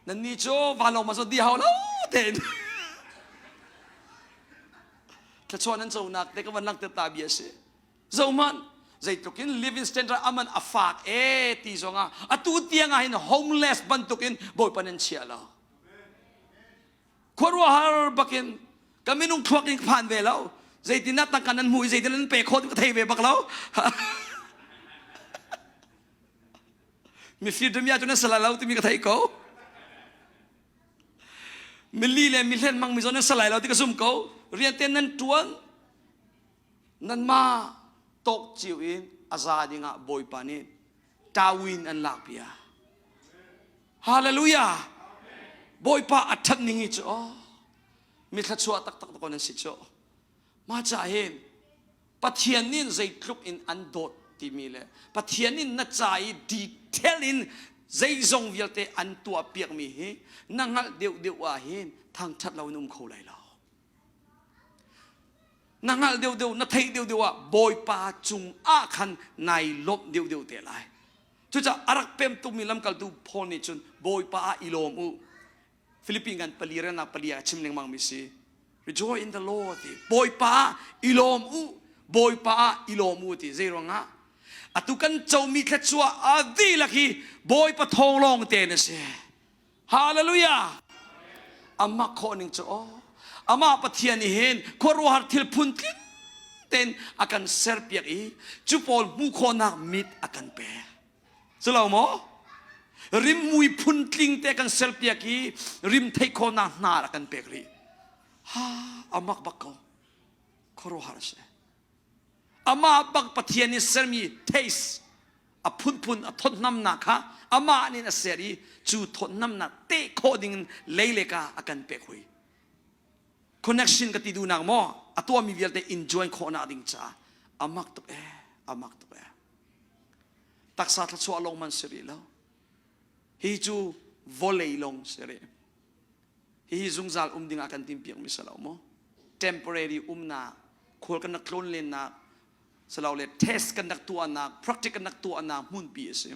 นั่นนี่โจวันลงมันสุดดีเขาแล้วเด่นถ้าชวนนั้นเจ้านักแต่ก็วันนักเตตาเบียเสเจ้ามันใจตุกิน living standard อามันอฟากตีสงอ่ะตูเตียงอ่ะเห็น homeless บันตุกินบ่อยปนันเชียแล้วคนว่าฮาร์บักินก็ไม่นุ่งทวักอีกผ่านเวแล้วใจตินัดตั้งกันนั้นมวยใจตินันเปย์โคตรก็เทเวบักแล้วมีฟิลด์มีอาจจะนั่นสลายแล้วที่มีกระเทยเขามิลลี่เลยมิลเลนมังมีโซนนั้นสลายแล้วที่กระซุ่มเขาเรียนเต้นนั้นจวนนั้นมาตกจิวอินอาซาดิงะบอยปานิดาวินอันลักเปียฮาเลลูยาบอยปาอัฐนิงิจอมิทัชวตักตะคนนั้นสิจอมาจ่าเห็นปะเทียนนินใจคลุกอินอันโดดที่มีเลยปะเทียนนินนัดใจดีเทลอินใจทรงวิลเตอันตัวเปียกมีเฮนั่งหัดเดียวว่าเห็นทางชัดเรานุ่มเขาไหลเรานางเดียวนัทไทยเดียวว่าบอยปาจุงอาคันในลบเดียวเตะไรจุจะอารักเป็มตุมีลำกัลดูพอนี่จนบอยปาอิโลมูฟิลิปปินส์กันปลีเรนักปลีอาชิมเนงมังมิซี rejoice in the Lord บอยปาอิโลมูบอยปาอิโลมูที่เจรวงะอตุกันเจ้ามีแค่ชัวอาดีลักฮีบอยปะทองลองเตนเสฮาเลลูยาอามาขอหนึ่งจ้าอามาปะเทียนเห็นคนรัวหัดทิลพุนกินเต ten akan serpiak I chupol mukhonak mit akan pe selaw mo rim mui puntling te akan serpiak I rim thei khona nar akan pekri ha amak bakko khoro harse ama bak pathian ni sermi taste a pun a thot nam na kha ama ni na seri chu thot nam na te coding leileka akan pekhui connection ka ti du nang mo atwa mi vialte enjoy khona ding cha amak to taksa tla so along man seri lo hi chu volley long seri hi zungzal ding akan timpiak mi salaw mo temporary na khol kan klon len na salaw le test kan nak tu anak practical nak tu anak mun pi ase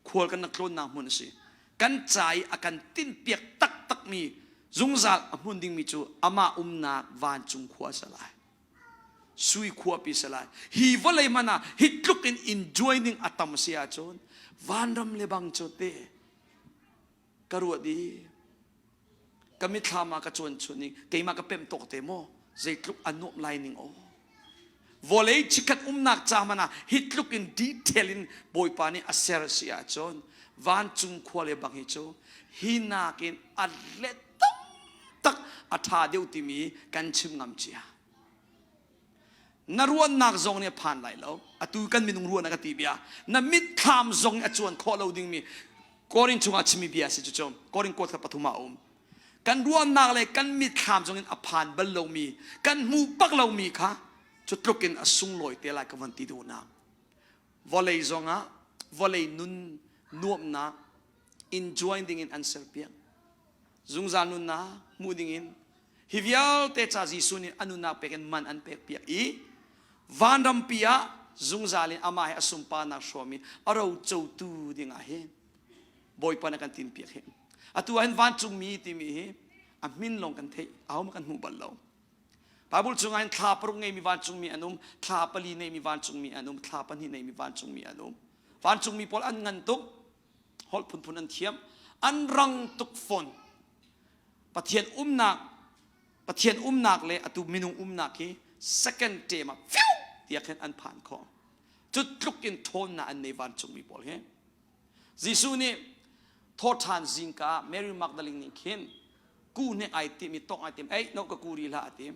khol kan nak klon na mun ase kan chai akan tin piak tak mi zungzal mun ding mi chu ama na van chung khwa salai sui khwa pi salai hi volai mana hit look in enjoying atam sia chon vandam le bang chote karuat di kami thama ka chon chuning keima ka pem tok te mo zeitluk anop lining o volei chikat nak chamana hit look in detail in boy pani aser sia chon van chung khwale bang hi cho hinakin atlet tak atha deuti mi kan chim ngam chia naruan nak zong ne phan lai lo atu kan minung ruan ka ti bia na mit kham zong a chuan kho lo ding mi korin chunga chimi bia si chu chom korin ko tha pathuma kan ruan nak le kan mit kham zong in aphan bal lo mi kan mu pak lo mi kha chutlukin asung loi te lai ka van ti du na volei zonga volei nun nuam na enjoying ding in answer pia zungza nun na muding in hivial te cha jisunin anuna peken man an pek pia I vandam pia zungzalin amai asumpa na shomin aro chou tu ding a he boy pa na kan tin pia he atu han van chung mi ti mi he amin long kan thei aw ma kan hu bal lo Bible chungain thla parung ngai mi van chung mi anum thla pali nei mi van chung mi anum thla pan hi nei mi van chung mi anum van chung mi pol an ngan tuk hol pun an thiam an rang tuk phone pathian nak le atu minung nak ki second tema fiu tia khen an phan kho chut luk in thon na an nei van chung mi pol he jisu ni tho than zingka Mary Magdalene ni khen ku ne ai ti mi tok ai tim ai no ka kuri la atim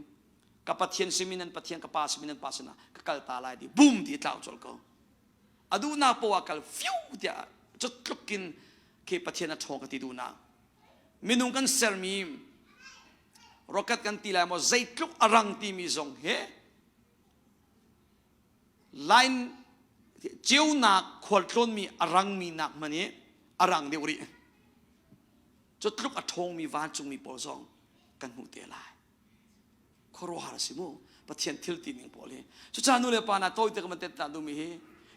ka pathian siminan pathian ka pa siminan pasana ka kal ta lai di boom ti tlaw chol ko adu na po akal fiu tia chut luk in ke pathian na thong ka ti du na minung kan sermi rocket kan tilai mo zaitluk arang ti mi zong he line chiu na khol tlon mi arang mi nak mani arang de uri chutluk athong mi van chung mi pol zong kan hu te lai khoro har simu pathian thil ti ning pol he chu cha nu le pa na toi te ka te ta du mi he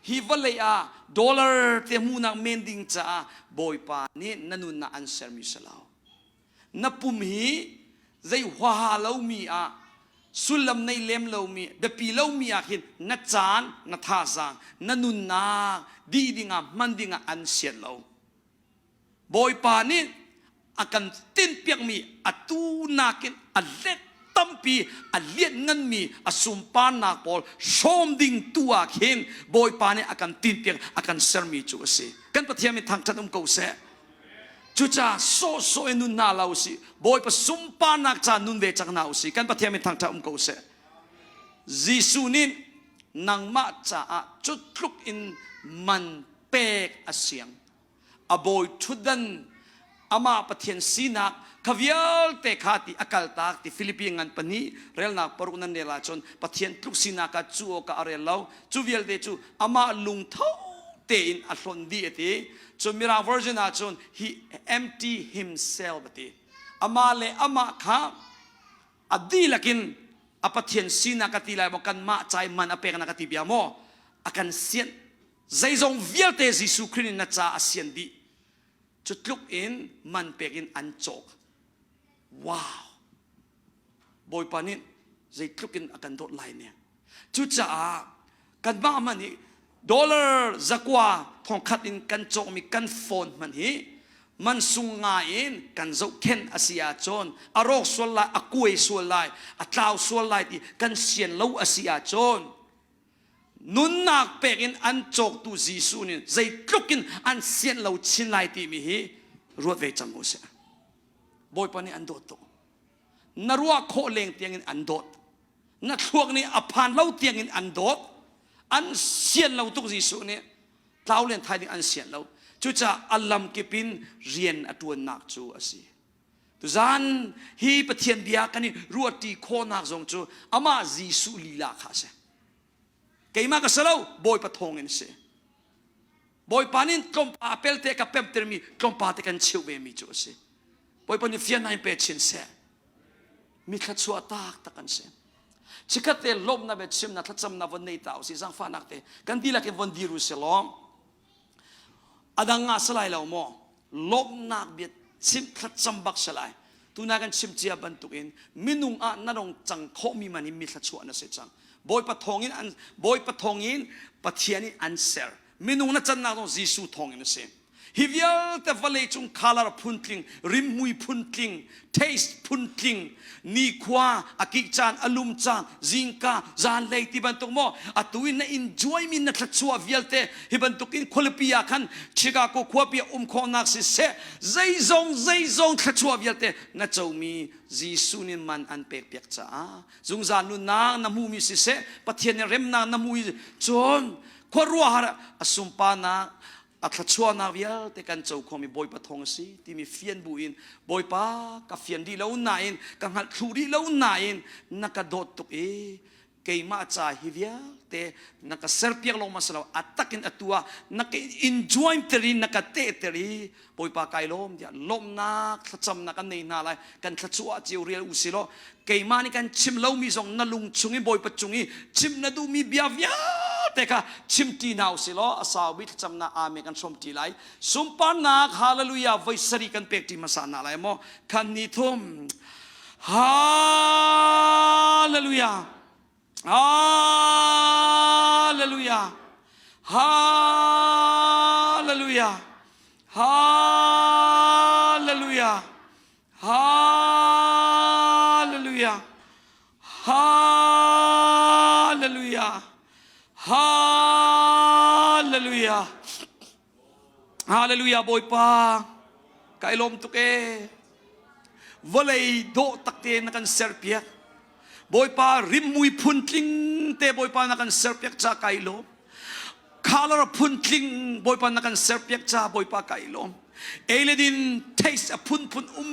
hi valei a dollar te mu na mending cha boy pa ni nanun na answer mi salao na pum hi zai hwa lo mi a sulam nei lem lo mi be pi lo mi a khin na chan na tha sang na nun na di dinga mandinga an siat lo boy pa ni akan tin piak mi atu nakin alet tampi aliat ngan mi asumpa na pol som ding tua khin boy pa ni akan tin piak akan sermi chu se kan pathiam mi thang chan ko se chucha so enun na lausi boy pa sumpa nak cha nun ve chak na usi kan pathiam mi thang tha ko se jisunin nang ma cha a chutluk in man pek asyang a boy thudan ama pathian sina kavial te khati akal tak ti philippine pani rel na parunan ne la chon pathian tluk sina ka chuo ka arel law chu vial de chu ama lung tho te in ahlon di ati so mira version a chon he empty himself ati ama le ama kha adi lakin apathian sina katilai mo kan ma chai man apek na katibia mo akan sian zaizong vialte Jesu Christ na cha asian di chutluk in man pekin anchok wow boy panin zaitlukin akan dot line ne chucha kan ba man hi dollar zakwa thong khat in kan chok mi kan phone man hi มันสุงงาอินกันเจ้าเข็นอาเซียจนอารมณ์ส่วนลายอกุยส่วนลายอัตราส่วนลายที่กันเสียนเล่าอาเซียจนนุนนักเป็กินอันโจกตูจีซูนินใจกลุกินอันเสียนเล่าชินลายที่มีฮีรวดเวจมูเสียบอยปนี่อันโดดนรัวโคเลงเตียงอันโดดนักพวกนี้อภานเล่าเตียงอันโดดอันเสียนเล่าตุกจีซูนี่เล่าเรียนไทยอันเสียนเล่าจุจะอัลลัมกิปินเรียนอตัวนักจูอาศัยตุจานฮีปะเทียนเบียกันนี่รัวตีโคนักจงจูอามาจีซูลีลาข้าเสเกี่ยมากระเซลบอยปะทงเงินเสบอยปานินกลมปาเปลเตกับเปมเตอร์มีกลมปาเตกันเชียวเวมีจูเสบอยปานิฟิยานายเปชินเสมีขัดชัวตากตะกันเสชิคัตเตลมนาเบชิมนาทัดจำนาวันนี้ตาวสิสังฟานักเตกันดีละเกวันดีรุเซลอมอดังงาสลายเราโมลบนักเบียดชิมขัดจำบักสลายตุนากันชิมเจียบันตุกินมินุงอันนั่งจังโคมีมันมีขัดชัวนั่นเสียจังบอยปะทองอินอันบอยปะทองอินปะเทียนิอันเซอร์มินุงนั่นจันนักต้องจีสูทองอินเสียฮิวิลแต่ฟัลเลจุงคาลาร์พุนทิงริมมุยพุนทิงเทสพุนทิงนีควาอากิจานอลุมจานจิงกาจานเลติบันตุกโมอัตุวินน่ะ enjoy มินนักขัดชัววิลเตฮิบันตุกินคุลปียาคันชิกาโกควาปียคอนักสิเสใจจงขัดชัววิลเตน่ะเจ้ามีจีซูนินมันอันเปียกเปียกจ้าจงจานุนางน้ำมูมีสิเสปะเทียนเร็มนางน้ำมูจนขวรัวหาอสุมปานาอัตชัวนาวิลแต่กันเจ้าของมีบอยปะทองสิที่มีเฟียนบุอินบอยปะกับเฟียนดีแล้วนายกับหัดครูดีแล้วนายนักโดดตุกเอเกี่ยมาจ่าฮิวิลแต่นักเซอร์เปียกลงมาสลาวอัตตักินอัตัวนักอินจอยเตอรีนักเตเตอรีบอยปะไกลลมอย่าลมนักขจำนักกันในนาลายกันขชัวเจียวเรียลอุสิโลเกี่ยมานี่กันชิมเล่ามีสองนลุงชุงบอยปะจุงชิมนาดูมีเบียวิลแต่ก็ชิมตีนาวสิโลอาสาวิทจำนาอาเมกันชมตีไลสุมปานักฮาเลลูยาไวสรีกันเป็กตีมาสานาไลโมคันนิทุมฮาเลลูยาฮาเลลูยาฮาเลลูยาฮาเลลูยาฮาเลลูยาฮาเลลูยาฮาเลลูยาฮาเลลูยาบอยปาไกลลมตุกเอวเลยโดตักเตนักันเซอร์เปียบอยปาริมมุยพุนทิงเตบอยปานักันเซอร์เปียจ้าไกลลมคาลาร์พุนทิงบอยปานักันเซอร์เปียจ้าบอยปาไกลลมเอเลดินเทสพุน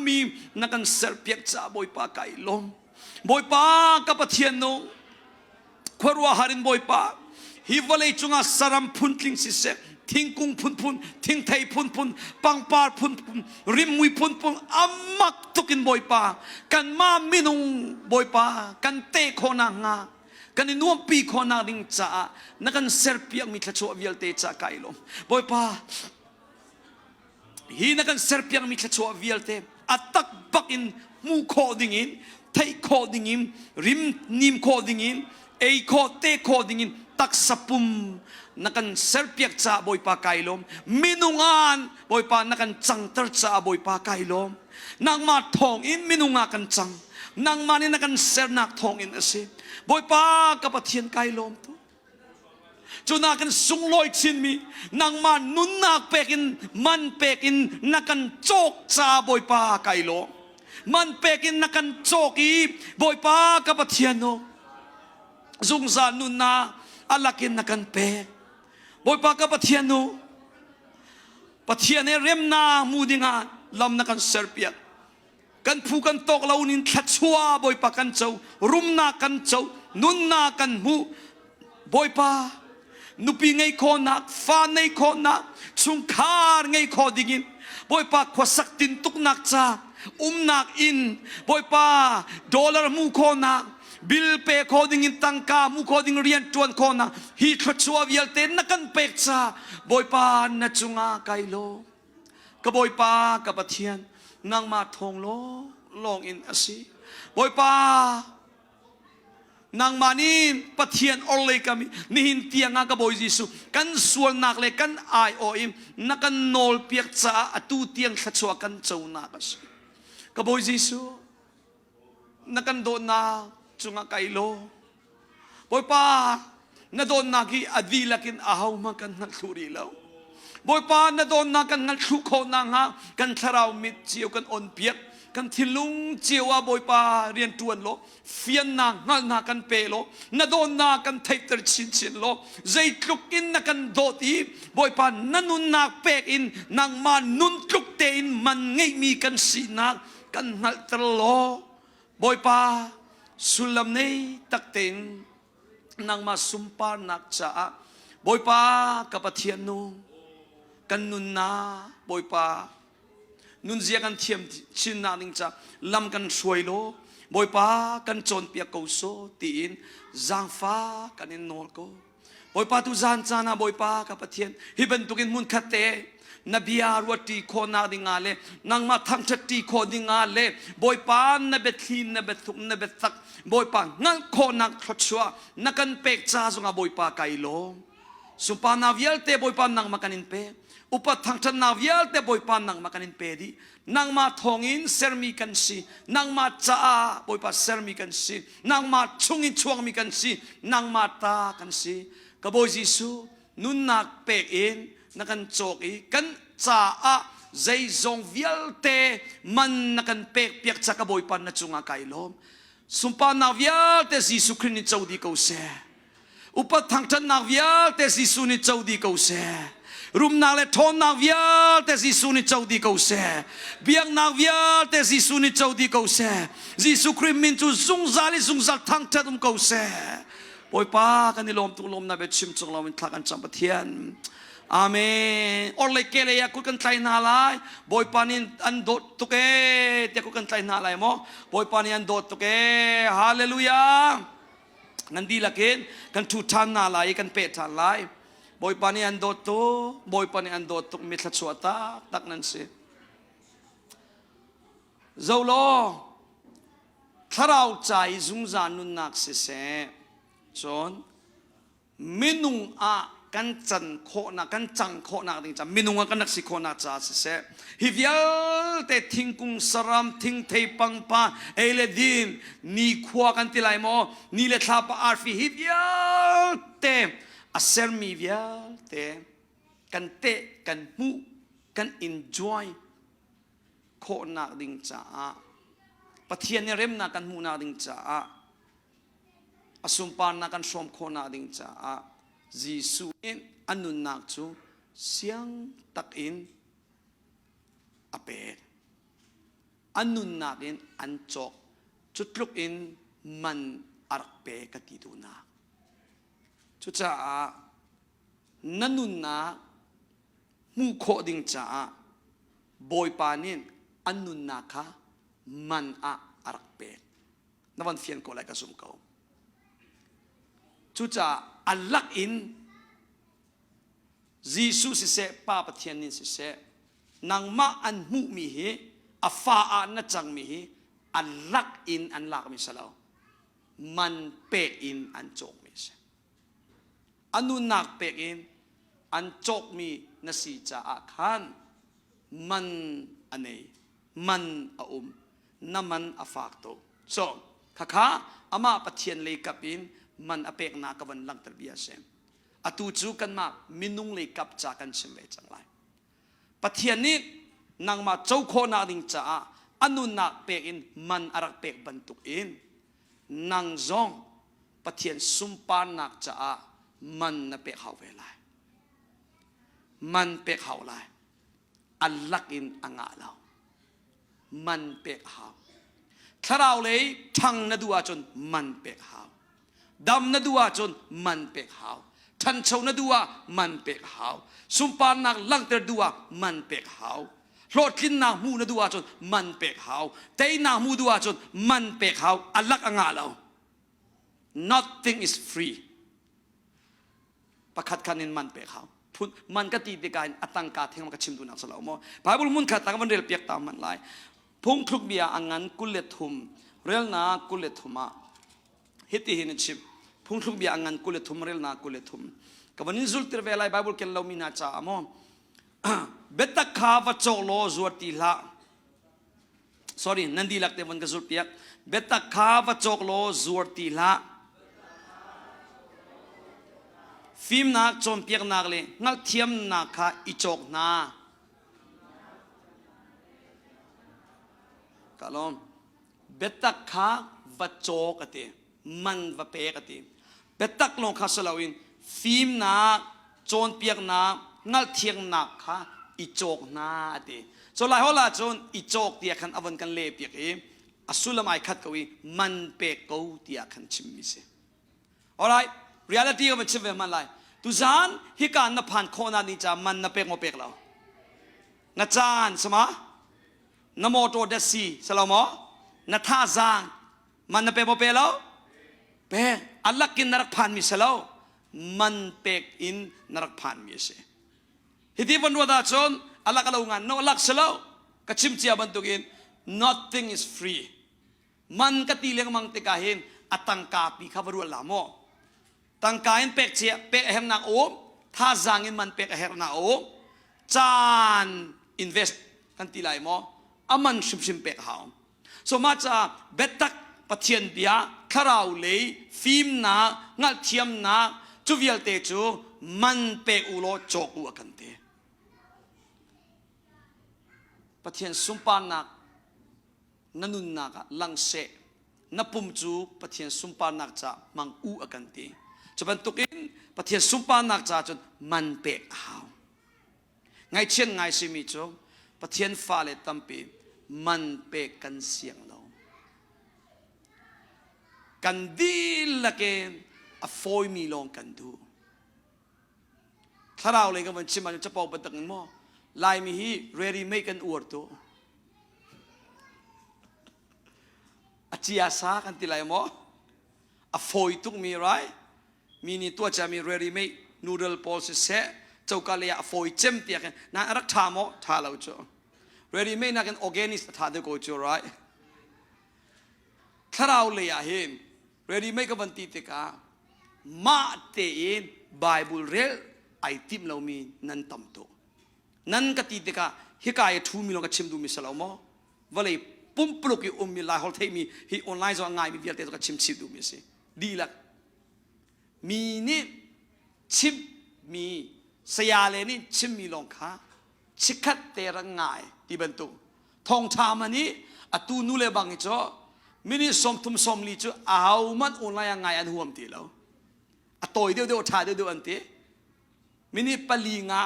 มีนักันเซอร์เปียจ้าบอยปาไกลลมบอยปากับปะเทียนโนขวรัวหารินบอยปาฮิวเลจุงอาสารมพุนทิงสิเสทิ้งกุ้งพุนทิ้งไทยพุนปังปาพุนริมมุยพุนอามักตุกินบอยปากันมามินุงบอยปากันเตะโคนังากันนวมปีโคนาริงจ้านักันเซอร์เปียงมีขชัววิลเตจ้าไกลลมบอยปาฮีนักันเซอร์เปียงมีขชัววิลเตอัตตักบักอินมูโคดิงินไทยโคดิงินริมนิมโคดิงินเอโคเตโคดิงินตักสปุมนักันเซอร์เปียกจ้าบอยปาไกลลมมินุงานบอยปานักันจังเตอร์จ้าบอยปาไกลลมนางมาทองอินมินุงากันจังนางมานี่นักันเซอร์นักทองอินเสบอยปากับปะเทียนไกลลมตัวจุนักันสุงลอยชินมีนางมานุนนักเปกินมันเปกินนักันโจกจ้าบอยปาไกลลมมันเปกินนักันโจกีบอยปากับปะเทียนโนซุงซานุนนาอัลลักินนักันเปบอยปากกับปะเทียนูปะเทียนเร็มนามูดิงาลำนักันเซอร์เปียกันผูกันตกเหล่านินทัดชัวบอยปากันเจ้ารุมนากันเจ้านุนนากันมูบอยปานุปีไงโคนักฟ้าในโคนักชุงคาร์ไงโคดิกินบอยปาขวสักตินตุกนักจ้านักอินบอยปาดอลลาร์มูโคนักบิลเปโคดิ้งอินตังกามูโคดิ้งเรียนจวนโคนะฮีทรัชัววิลเตนักันเปกซาบอยปานัจุงาไกโลกบอยปากับปะเทียนนางมาทองโลลองอินอสีบอยปา นางมานี่ปะเทียนอเลยกามีนี่หินเตียงกบอยจิสุกันส่วนนักเลยกันไอโออิมนักกันโนลเปียกจ้าตูเตียงขัดชัวกันเจ้านักสิกบอยจิสุนักกันโดนนาจุงไกโลบอยป้านาโดนนากีอดีลักินอาหาวมากันนักทุรีแล้วบอยป้านาโดนนากันนักทุกคนนางฮะกันทราวมิดเจียวกันอ่อนเปียกกันทิลุงเจียวบอยป้าเรียนตวนโลเฟียนนางงานนากันเปโลนาโดนนากันไทเตอร์ชินโลใจลุกอินนักกันโดดีบอยป้านันุนนาเปกอินนางมานุนลุกเตอินมันไงมีกันสีนักกันนัลตโลบอยป้าสุลัมเนตักเต็นนางมาสุมปานักจ้าบอยป้ากับปะเทียนนูกันนุนนาบอยป้านุนเจียกันเทียมชินนาดิงจ้าลำกันช่วยโลบอยป้ากันโจนเปียกโกโซตีนจางฟ้ากันอินโนลโกบอยป้าตุจานจานาบอยป้ากับปะเทียนฮิบันตุกินมุนขัดเตนบียารวตีโคนาดิงาเลนางมาทำชัดตีโคดิงาเลบอยป้านเบ็ดทีนเบ็ดทุกนเบ็ดตักบอยป้างั้นโคนักทดชัวนักกันเป็กจ้าสงาบอยป้าไกโลสุปานาวิลเตบอยป้านางมากันอินเปอุปถังชันนาวิลเตบอยป้านางมากันอินเปดีนางมาทองอินเซอร์มีกันซีนางมาจ้าบอยป้าเซอร์มีกันซีนางมาชุงอินช่วงมีกันซีนางมาตากันซีกบอยจิสุนุนนักเป็กอินนักกันโจกอีกันจ้าใจจงวิลเตมันนักกันเปียกจากกบอยปันนัจุงอาไกลมสุปานาวิลเตจิสุครินิจาวดีกูเสอุปถังชันนาวิลเตจิสุนิจาวดีกูเสรุมนาเลทอนนาวิลเตจิสุนิจาวดีกูเสเบียงนาวิลเตจิสุนิจาวดีกูเสจิสุคริมินจูซุงซาลิซุงซาทังชัดกูเสบอยป้ากันนิลมตุลมนาเบชิมจงเราวินทักกันจำปะเทียนอาเมนอเลเกเลยกุกันไตนาลายบอยปานินอันโดตุเกเตกุกันไตนาลายโมบอยปานินอันโดตุเกฮาเลลูยางั้นดีละเกนกันทุทานนาลายกันเปทานลายบอยปานินอันโดตุบอยปานินอันโดตุมิทัชวตาตักนั่นสิเจ้าโลถ้าเราใจจุงจานุนักเสจนมินุงอากันจันโคนักกันจังโคนักดิจ้ามินุงกันนักสิโคนักจ้าเสฮิวิลเตทิ้งกุงสรามทิ้งเทปังปาเอเลดินนี่ขวากันติไลโมนี่เลทับอาร์ฟีฮิวิลเตอาเซอร์มีวิลเตกันเตกันมูกันอินจอยโคนักดิจ้าปะเทียนเรมนักกันมูนักดิจ้าอสุมปานนักกันสวมโคนักดิจ้าจีสุอินอันนุนักจูเสียงตักอินอเปดอันนุนักอินอันจอกจุดลุกอินมันอารักเปกติดูนักจุดจ้านันนุนักมูโคดิงจ้าบอยปานินอันนุนักะมันอารักเปดนับวันเฟียนโกไลกระสุมเขาจุจ้าอัลลักอินจีสุสิเสป้าปะเทียนนินสิเสนางมาอันมุมีเหอฟ้าอันนัจังมีเหอัลลักอินอันลักมิสลาวมันเปกอินอันโจกมิเสอันนุนักเปกอินอันโจกมีนสีจ้าอาคันมันอันเนมันอาน้ำมันอาฟากโตsoข้าอามาปะเทียนเลยกับอินมันอเปกนากับวันลังตรบียเซมอตูจูกันมามินุงเลยกับจากกันเชมเวจังไรปะเทียนนี้นางมาเจ้าโคนาดิงจ้าอันนุนักเปกอินมันอารักเปกบรรทุกอินนางจงปะเทียนสุมปานักจ้ามันนเปกเขาเวลามันเปกเขาไรอัลลักอินอ่างอาเรามันเปกเขาถ้าเราเลยทั้งนดูอาจนมันเปกเขาดำนดัวจนมันเปกหาวทันเชานดัวมันเปกหาวสุมปานนักลังเตอดัวมันเปกหาวโลดกินนามูนดัวจนมันเปกหาวเตยนามูดัวจนมันเปกหาวอัลลักอ่างเรา nothing is free ประคัดคันินมันเปกหาวพุนมันก็ตีดีการอัตังกาเทงมันก็ชิมดูนักสลาวมอพายบุลมุนขัดตังมันเรียลเปียกตามมันไลพงคลุกเบียอังงันกุเลทุมเรียลนากุเลทุมา ฮิตหินชิมพุ่งทุกเบียงันกุเลทุมเรลนากุเลทุมกับวันนี้สุลติเวลัยไบเบิลเกลเรามีนาจามอเบตักข้าวโจโลจวดตีละ sorry นันดีลักเตวันกสุลเปียกเบตักข้าวโจโลจวดตีละฟิล์มนักจอมเปียกนักเลยนักเทียมนักข้าอิจกนากะลมเบตักข้าวโจกเตมันวเปกเตเบตักลงข้าสลาวินฟิล์มนักจอมเปียกนักนักเทียงนักข้าอิจกนาเตจนหลายฮอลาจนอิจกเตียขันอวันกันเล่เปียกอสุลามายขัดกวีมันเปกกูเตียขันชิมมิเซ alright reality ก็มันชิมเวมันไลตุจานฮิการนับผ่านโคนานิจามันนับเปกโมเปกเรานัจานสมะนโมโตเดซีสลามอนัทาจางมันนับเปกโมเปกเราเปกอัลลักกินนรักผ่านมิเสลามันเปกอินนรักผ่านมิเสฮิติวันวัดจนอัลลักเรางานโนอัลลักเสลากระชิมเจียบันตุกิน nothing is free มันกติเลี้ยงมังติกาเห็นอัตังกาปีข้าบรุลลามอตังกาอินเป็กเชียเป็กเฮมนักโอมท่าจางอินมันเป็กเฮมนักโอมจานอินเวสต์กันตีไหลมออามันชิมเป็กหาวสมาจะเบ็ดตักปะเทียนเบียคาราวเลยฟิล์มนักงัดเทียมนักจูวิลเตจูมันเป็กอุโลโจกูกันเตปะเทียนสุมปานักนันุนนักลังเสนับปุ่มจูปะเทียนสุมปานักจะมังอูกันเตจะเป็นตุกินปะเทียนสุมปานักจะจนมันเป็กหาวไงเช่นไงสิมิจูปะเทียนฟ้าเลตัมปีมันเป็กกันเสียงเรากันดีละเกนอฟอยมีลองกันดูถ้าเราเลยก็มันชิมันจะปอกบันตังมอลายมีฮี ready make กันอวดตัวอาชีอาสากันที่ไรมออฟอยตุกมีไรมีนี่ตัวจะมี ready make noodle balls เสะเจ้าก็เลยอฟอยเจมเตียกันน่ารักทามอท่าเราจ้ะ ready make นักกัน organic ท่าเด็กก็จ้ะ right ถ้าเราเลยเห็น ready make ก็บันตีเตกามาเตอิน Bible เรลไอติมเรามีนันตั้มโตนั่นก็ตีเด็กฮิกายทูมีลงกับชิมดูมิสลามอว่าเลยปุ่มปลุกอยู่มีลายฮอลเทมีฮีออนไลน์จะง่ายมีเดียร์เตะกับชิมดูมิสิดีละมีนี่ชิมมีสยาเลนี่ชิมมีลงค่ะชิคัดเตระง่ายที่บรรทุกทองชามันนี้อตูนูเลบังจ่อมินิสมทุมสมลีจ่อเอามันออนไลน์ง่ายอันหัวมตีแล้วอตัวเดียวท่าเดียวอันตีมินิปลีงา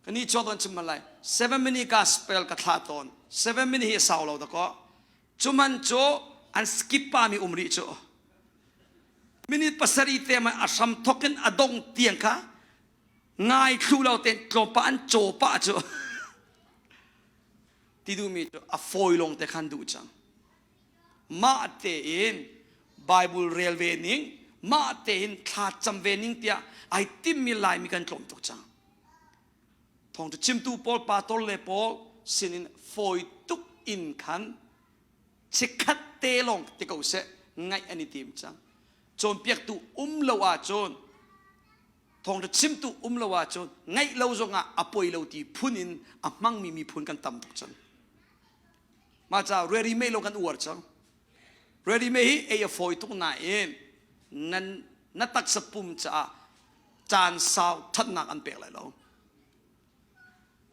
คันนี้ชอบตอนชิมอะไร7 minute ก็สเปลกับท่าตอน7 minute ให้สาวเราตะก็จุมันโจอันสกิปปามีริโจมินิปัสริเตมันอาสัมทกินอดงเตียงค่ะง่ายครูเราเต้นกลมปะอันโจปะโจที่ดูมีโจอฟอยลงแต่ขันดูจังมาเตอินไบเบิลเรียลเวนิงมาเตอินขาดจำเวนิงเตียไอติมมีลายมีกันกลมตุกจังทองจะชิมตูปอลปาตอลเลปอลสินินฟอยตุกอินขันเช็คคัดเตลงที่เขาเสะไงอันนี้ทีมจังจนเปียกตูละว่าจนทองจะชิมตูละว่าจนไงเราจงอ่ะปอยเราตีพุนินอ่ะมั่งมีพุนกันต่ำตุกจังมาจากเรดี้ไม่ลงกันอวดจังเรดี้ไม่เอฟอยตุกน่าเองนั่นตักสปุ่มจะจานสาวทัดนักอันเปกเลยเรา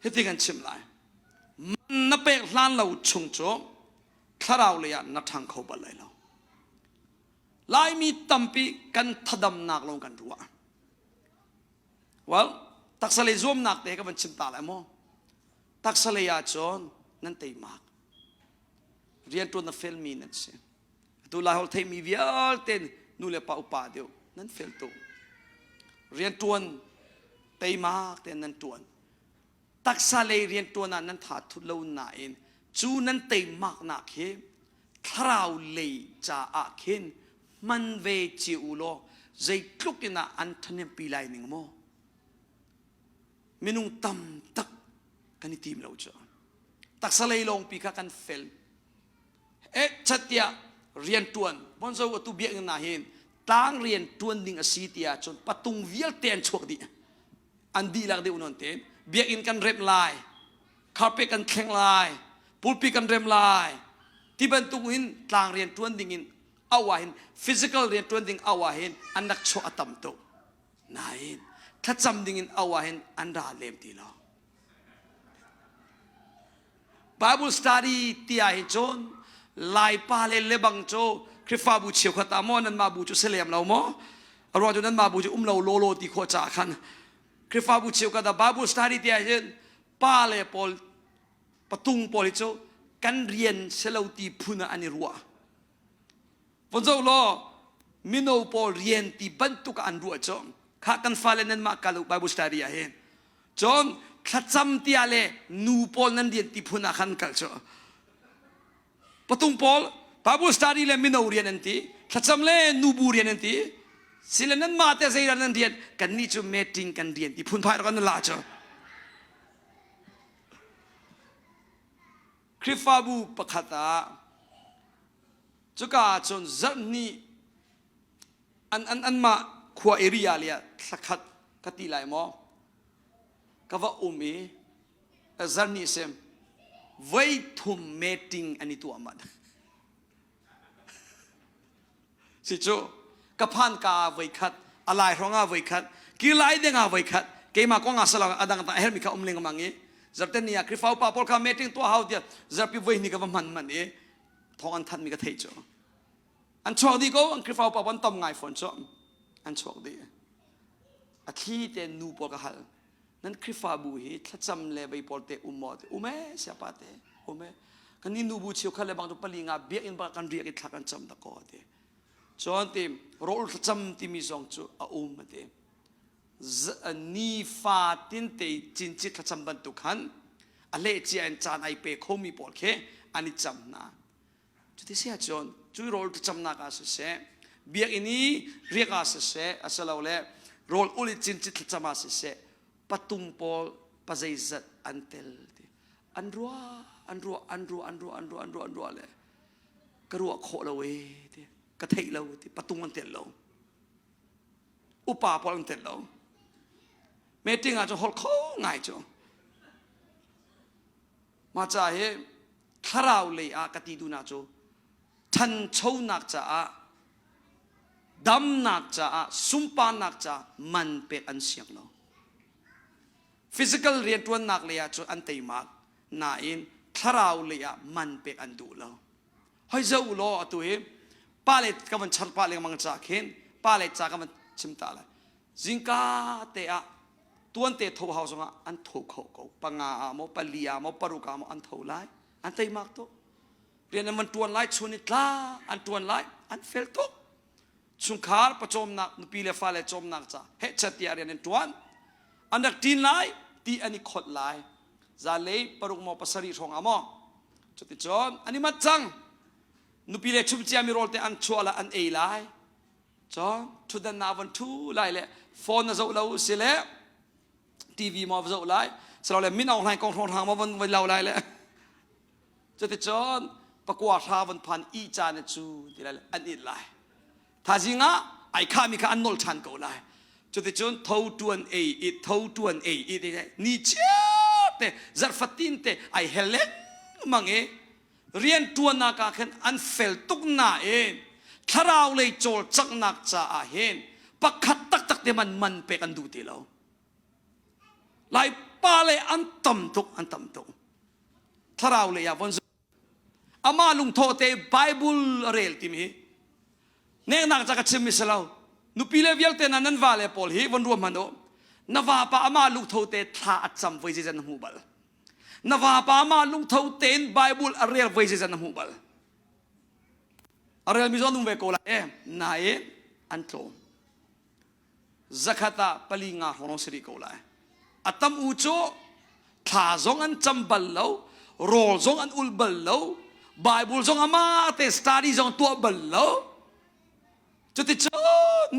เฮติกันชิมไลมันนับเป็กล้านเราชงโจข้าเราเลยนับทางเขาบัลเลยเราลายมีตั้มปีกันทัดำนักลงกันรัวwell ตักสเลจวมนักเตะก็มันชิมตาเลยมั้งตักสเลยอาจอนนั่นเตะมากเรียนตัวนั้นเฟลมีนั่นสิตัวลายฮอลเทมีวิอัลเตนนู่นเลยป่าอุปาเดียวนั่นเฟลตัวเรียนตัวเตะมากแต่นั่นตัวตักสเลเรียนตัวนั้นถาทุเลวนาเองจูนั้นเตะมากนักเฮคราวเลยจะอาเข็นมันเวจิอุโลใจคลุกนะอันทันยังปีไลนึงโมมินุงตั้มตักกันทีมเราจ้ะตักสเลลงปีกันเฟลชัดยา เรียนตวนบนโซ่ตุเบียงนาเห็นตั้งเรียนตวนดิ่งสีเตียจนประตูเวียลเตียนชวกดีอันดีหลักเดียวนั่นเต็มเบียกินกันเร็มลายคาเปกันแข็งลายปูปีกันเร็มลายที่บรรทุกหินต่างเรียนตวนดิ่งเอาว่าเห็นฟิสิกอลเรียนตวนดิ่งเอาว่าเห็นอันนักโชว์ตั้มโตนายถ้าจำดิ่งเอาว่าเห็นอันดาเลมตีแล้ว Bible study ที่ไอ้จนลายปาเลบังโจคริฟาบูเชียวขตามอนันมาบูจุเสลียมเราโมอรอจนั้นมาบูจุเราโลโลติโคจาคันคริฟาบูเชียวขตา Bible study ที่ไอ้จนปาเลปอลปะตุงปอลิโจกันเรียนเสลาตีพุนาอันนี้รัววันเจ้าล้อมิโนปอลเรียนตีบรรทุกอันรัวจงข้ากันฟ้าเลนันมากาลุ Bible study ไอ้เห็นจงขัดจำที่อะไรนูปอลนั้นเรียนตีพุนาคันกัลโจปะตุงปอลBible study เลยมิโนเรียนนั่นทีขัดจำเลยนูบูเรียนนั่นทีสิเลนันมาแต่ใจรันนั่นเรียนกันนี่จูเมติงกันเรียนตีพุนพายรักันนั่นละโจคริฟาบูปะขัดาจุกาจนจันนี่อันมาขวาเอริยาเลยสักขัดกติไลมอกะว่ามีจันนี่เซมไว้ทุมเมติงอันนี้ตัวมันสิโจกับพันกาไว้ขัดอะไรร้องอาไว้ขัดกี่ไล่เด้งอาไว้ขัดเกี่ยมากงอาสลังอดังตาเฮลมิกาเลงมังเอจับเตนี่คริฟาวปาปอลคาเมติงตัวเขาเดียจับไปไว้นี่กับมันเอท้องอันทันมีกระเทยโจอันโชคดีก็อันคริฟาวปาวันต้มไงฝนโจอันโชคดีอาทิตย์นูปอลกะฮัลนั่นคริฟาบูฮีถ้าจำเลยไปปอลเตอุมอเตอุเมเสียปาเตอุเมกันนี่นูบูเชียวขันเลยบางตัวปลีงาเบียอินบากันเรียกทักกันจำตะกอเตจอนเต็มโรลถ้าจำที่มีสองจูอุมเตนี่ฟาตินเตจินจิตถ้าจำบรรทุกขันอะไรเจียนจานไอเปคมีปอลเคอันนี้จำนะจุดที่เสียจอนจุดโรลถ้าจำนักอาศัยเบียอินี่เรียกอาศัยอาศัยเราเลยโรลอุลิจินจิตถ้าจำอาศัยปะตุงปอลปะใจจัดอันเตลอันรัวเลยกระรัวโคละเวกระเทยเราปะตุงอันเตลเราอุปาปอลอันเตลเราเมติงอาจจะหดเข้าง่ายจ้ะมาจากเหตุทาราวเลยอากติดูน่าจ้ะทันโชนักจ้ะดำนักจ้ะสุมปานักจ้ะมันเป็นอันเสียงเราฟิสิกอลเรียนตัวนักเลยจนอันเตยมากน่าอินทาราวเลยมันเป็นอันดูเราให้เจ้าอุโลตัวเองป้าเลยกับมันชัดป้าเลยมังจากเห็นป้าเลยจากกับมันชิมตาเลยจิงกาเตะตัวเตะทว่าสงะอันทุกเขาปังอาโมปลียาโมปรุกาโมอันทุไลอันเตยมากตัวเรียนมันตัวไลชนิดละอันตัวไลอันเฟลตุชุนขาร์ประจมนักนุปีเลฟ้าเลจมนักจ้าเฮชัดยาเรียนตัวอันดักทีนไลที่อันนี้ขดไลจะเลยปรุกโมปัสรีทองอามอจุดที่จอนอันนี้มัดจังนุปีเลชุบเจียมีโรลเตอันชัวละอันเอไลจอนทุดันนาวันทูไลเล่โฟนน่ะจะเราเสียเล่ทีวีมาจะไลสเราเล่มินเอาไลกองทองทางมาวันเราไลเล่จุดที่จอนประกวดทาวันพันอีจานจูที่ไลอันนี้ไลถ้าจริงอ่ะไอ้ข้ามีข้าอันนอลชันก็ไลจุดที่จนเท่าตัวเออีเท่าตัวเออีนี่เจ้าเตะจัดฟัดตินเตะไอเฮเลนมังเอเรียนตัวนักขันอันเฟลตุกนาเองถ้าเราเลยโจลจักนักจะอาเห็นปักขัดตักเดมันเปกันดูทีเราไล่ป้าเลยอันต่ำตุกถ้าเราเลยวันสุดอามาลุงโทเตไบเบิลเรลติมีเนื่องนักจากชิมิสเรานุปีเลวิลเตนันวาเลปอลฮีวันรวมมันโอนวาปาอามาลุงโทเตท่าอัดจำไว้เจนหูบัลนวาปาอามาลุงโทเตนไบเบิลเรลไว้เจนหูบัลเรลมิจอนุ่มเวโกลานายอันโตzakat palinga hono siri ko lai atam ucho tha zong an chambal lo rol zong an ulbal lo bible zong ama te study zong to bal lo chuti cho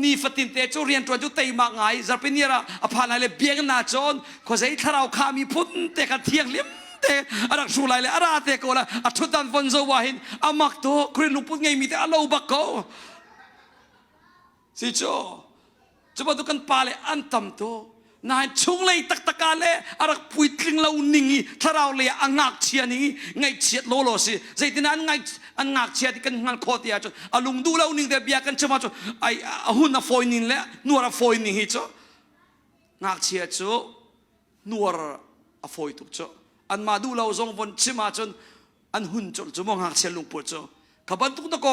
ni fatin te cho rian twa ju tei ma ngai zarpinira aphana le biang na chon ko zai tharau kha mi phun te ka thiang lim te อารักชูไลเลยอาราเตโกละอัทุตันฟันโซวาหินอามักโตครินุปุตไงมีแต่อาโลบักโกสิโจจะมาดูกันปาเลอันตัมโตนายช่วงเลยตักตะกาเลอารักปุยทิ้งเราหนิงถ้าเราเลยอังงักเชียนี้ไงเชียดโลโลสิใจที่นั้นไงอังงักเชียที่กันงานโคตรยาจนอาลุงดูเราหนิงเดียบยากันจะมาจนไอหุ่นน่ะฟอยนินเลยนัวระฟอยนิงฮิโจงักเชียจูนัวระฟอยตุกโจอันมาดูเราจงวันชิมาจนอันหุ่นจนจะมองงักเชียลุงปวดโจขบันตุกตะโก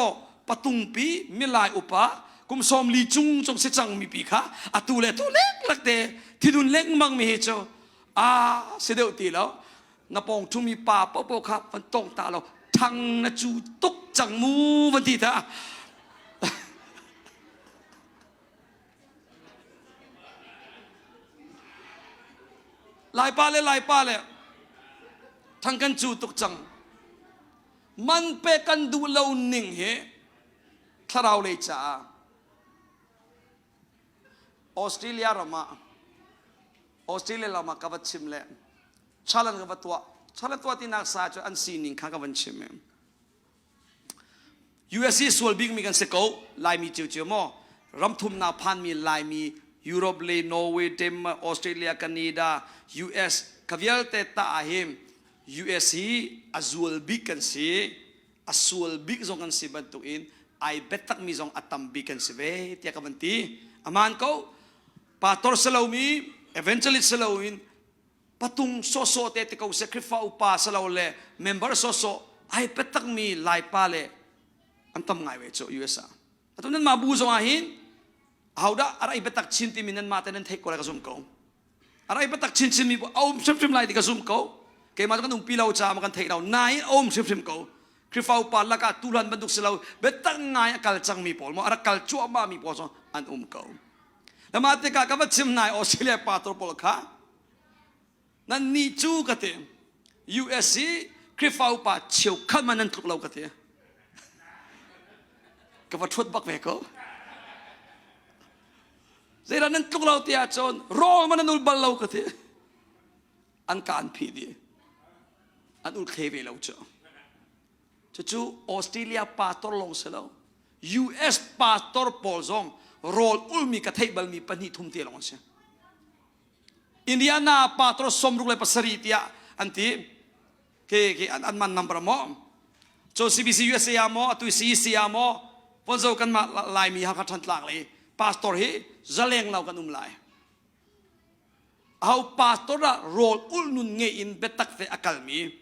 ปะตุงปีมิลายอุปะกุมสมลีจุงจงเสจังมีปีค่ะอะตูเล็กลักเตที่ดุนเล็กมังมีเหตุเสด็จตีแล้วนับปองทุ่มีป่าปะครับมันตรงตาเราทังนัจูตุกจังมูวันที่ท่าลายป้าเลยทังกันจูตุกจังมันเปกันดูเราหนิงเหถ้าเราเลยจ้าออสเตรเลียเรามากับชิมเล่ชาลันกับตัวที่นักษาจอันซีนิงข้ากับชิมUSA ส่วนบิ๊กมีกันเสกลายมีเจียวมอรำทุ่มนาพันมีลายมียุโรปเลยนอร์เวย์เดนมาร์กออสเตรเลียแคนาดา US กับยัลเตตาเฮม US อาส่วนบิ๊กกันสิอาส่วนบิ๊กจงกันสิบันตุอินไอเบตักมีจงอัตตัมบิ๊กกันสิเวที่กับวันที่อามันเขาPastor Salawmi, evangelist Salawin, patung soso tete kau sacrifice upa salawle, member soso, ay petak mi lai pale, antam ngai wecho USA. Atau nan mabuzo ahin, hauda arai petak cinti minan mata nan take kola kasum kau. Arai petak cinti mi sem lai di kasum kau, kay matu kan pilau cha makan take daw, nai sem kau. Krifa upa laka tulan banduk salaw, betak ngai akal chang mi pol, mo arak kal chua ma mi pol so an kau. Lamate ka kabat simnai Australia patro polka nan ni chu kate USC krifau pa chiu khaman nan thuk lau kate ka va thot bak ve ko zera nan thuk lau tia chon ro man ul bal lau kate an kan phi di an ul kheve lau cho chu Australia patro long selo US patro polzong role ulmi ka table mi pani thum te long se Indiana patro somruk le pasari tia anti ke an man number mo so CCBC USA mo atu CC mo ponzo kan ma lai mi ha khan tlang le pastor he zaleng lau kan lai au pastor ra role ul nun nge in betak fe akal mi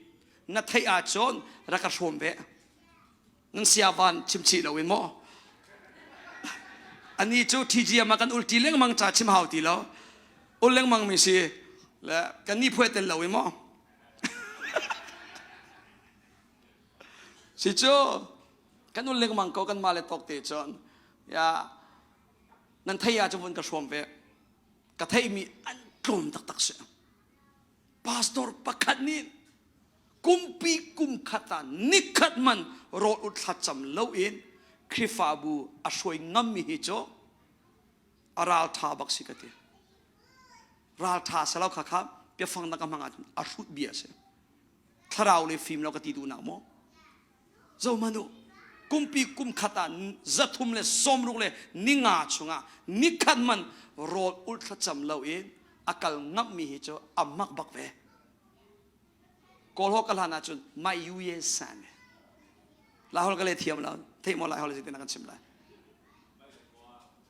na thai a chon ra ka shom be nang siavan chimchi lo win moอันนี้จูทีจีมากันอุลตีเล้งมังจ่าชิมหาวตีแล้วอุลเล้งมังไม่ใช่แล้วกันนี่เพื่อเต็มเหล่าอีมั้งสิจูกันอุลเล้งมังเขากันมาเลยตกเตจอนยานั่นไทยอาจจะวนกระชวมเวกระไทยมีอันกลุ่มตักเสียพาสตอร์ปักขัดนี่กุมปีกุมขัดนิขัดมันรออุดขัดจำเล่าเองคริฟาบูอาช่วยงำมีฮิโจอาราลทาบักสิกติราลทาสลาวข้าครับเปียฟังนักมังอาชุดเบียเสถ้าเราเลยฟิล์มเราก็ตีดูหนักมั้งเจ้ามาดูกุมปีกุมขัดจัตุมเลยสมรุกเลยนิงาชงานิคันมันรออุลทจำเราเองอากาศงำมีฮิโจอามักบักเวกอลฮอกกลานาจุนไม่ยูเยสันลาฮอลก็เลยเทียมเราเที่ยวมอลายฮอลเลยสิเป็นนักชิมเลย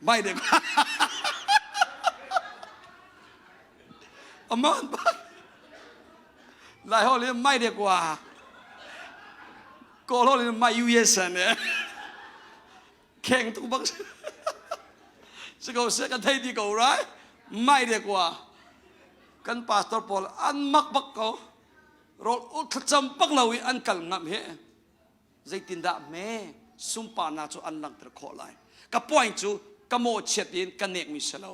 ไม่เด็กอมันลายฮอลเลยไม่เด็กกว่ากอลฮอลเลยไม่ยูเยสันเนี่ยแข่งตุบักสกอเสกันไทยดีกว่าไรไม่เด็กกว่ากันพาสตอร์พอลอันมักบักเขารถอุทจำปักเราอันกัลงับเหใจตินดาแม่สุมปานาจูอันลังตะขอไลกับป่วยจูกับโมเชตินกันเนกมิเชล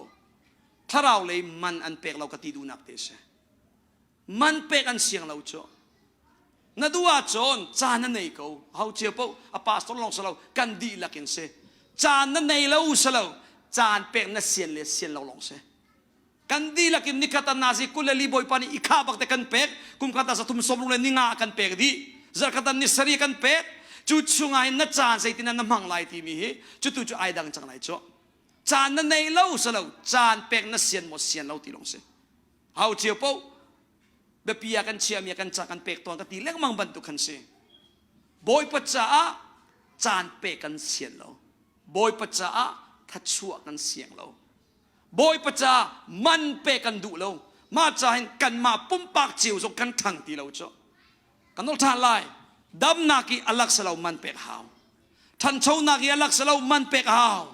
ถ้าเราเลยมันอันเป็กเรากติดูนักเตชมันเป็กอันเสียงเราจูนัดว่าจนจานนั่นเองเขาเขาเชื่อปุ๊บอาปาสตอลองสลาวกันดีลักอินเซจานนั่นเองเราสลาวจานเป็กนั่นเสียนเลยเสียนเราลองเซ kan di lakin nikatan nasi kulali boy pani ikabak te kan pek kum kata sa tum somrung le ninga kan pek di zar kata ni sari kan pek chu chungai na chan sai tinan na mang lai ti mi hi chu tu chu ai dang chang lai cho chan na nei lo sa lo chan pek na sian mo sian lo ti long se hau chiu po be pia kan chia mi kan cha kan pek ton ka ti lek mang ban tu kan se boy pa cha a chan pek kan sian lo boy pa cha a tha chua kan siang lo boy pa cha man pek kan du lo ma cha hin kan ma pum pak chiu so kan thang ti lo cho kan ol tha lai dam na ki alak salau man pek hao than chau na ki alak salau man pek hao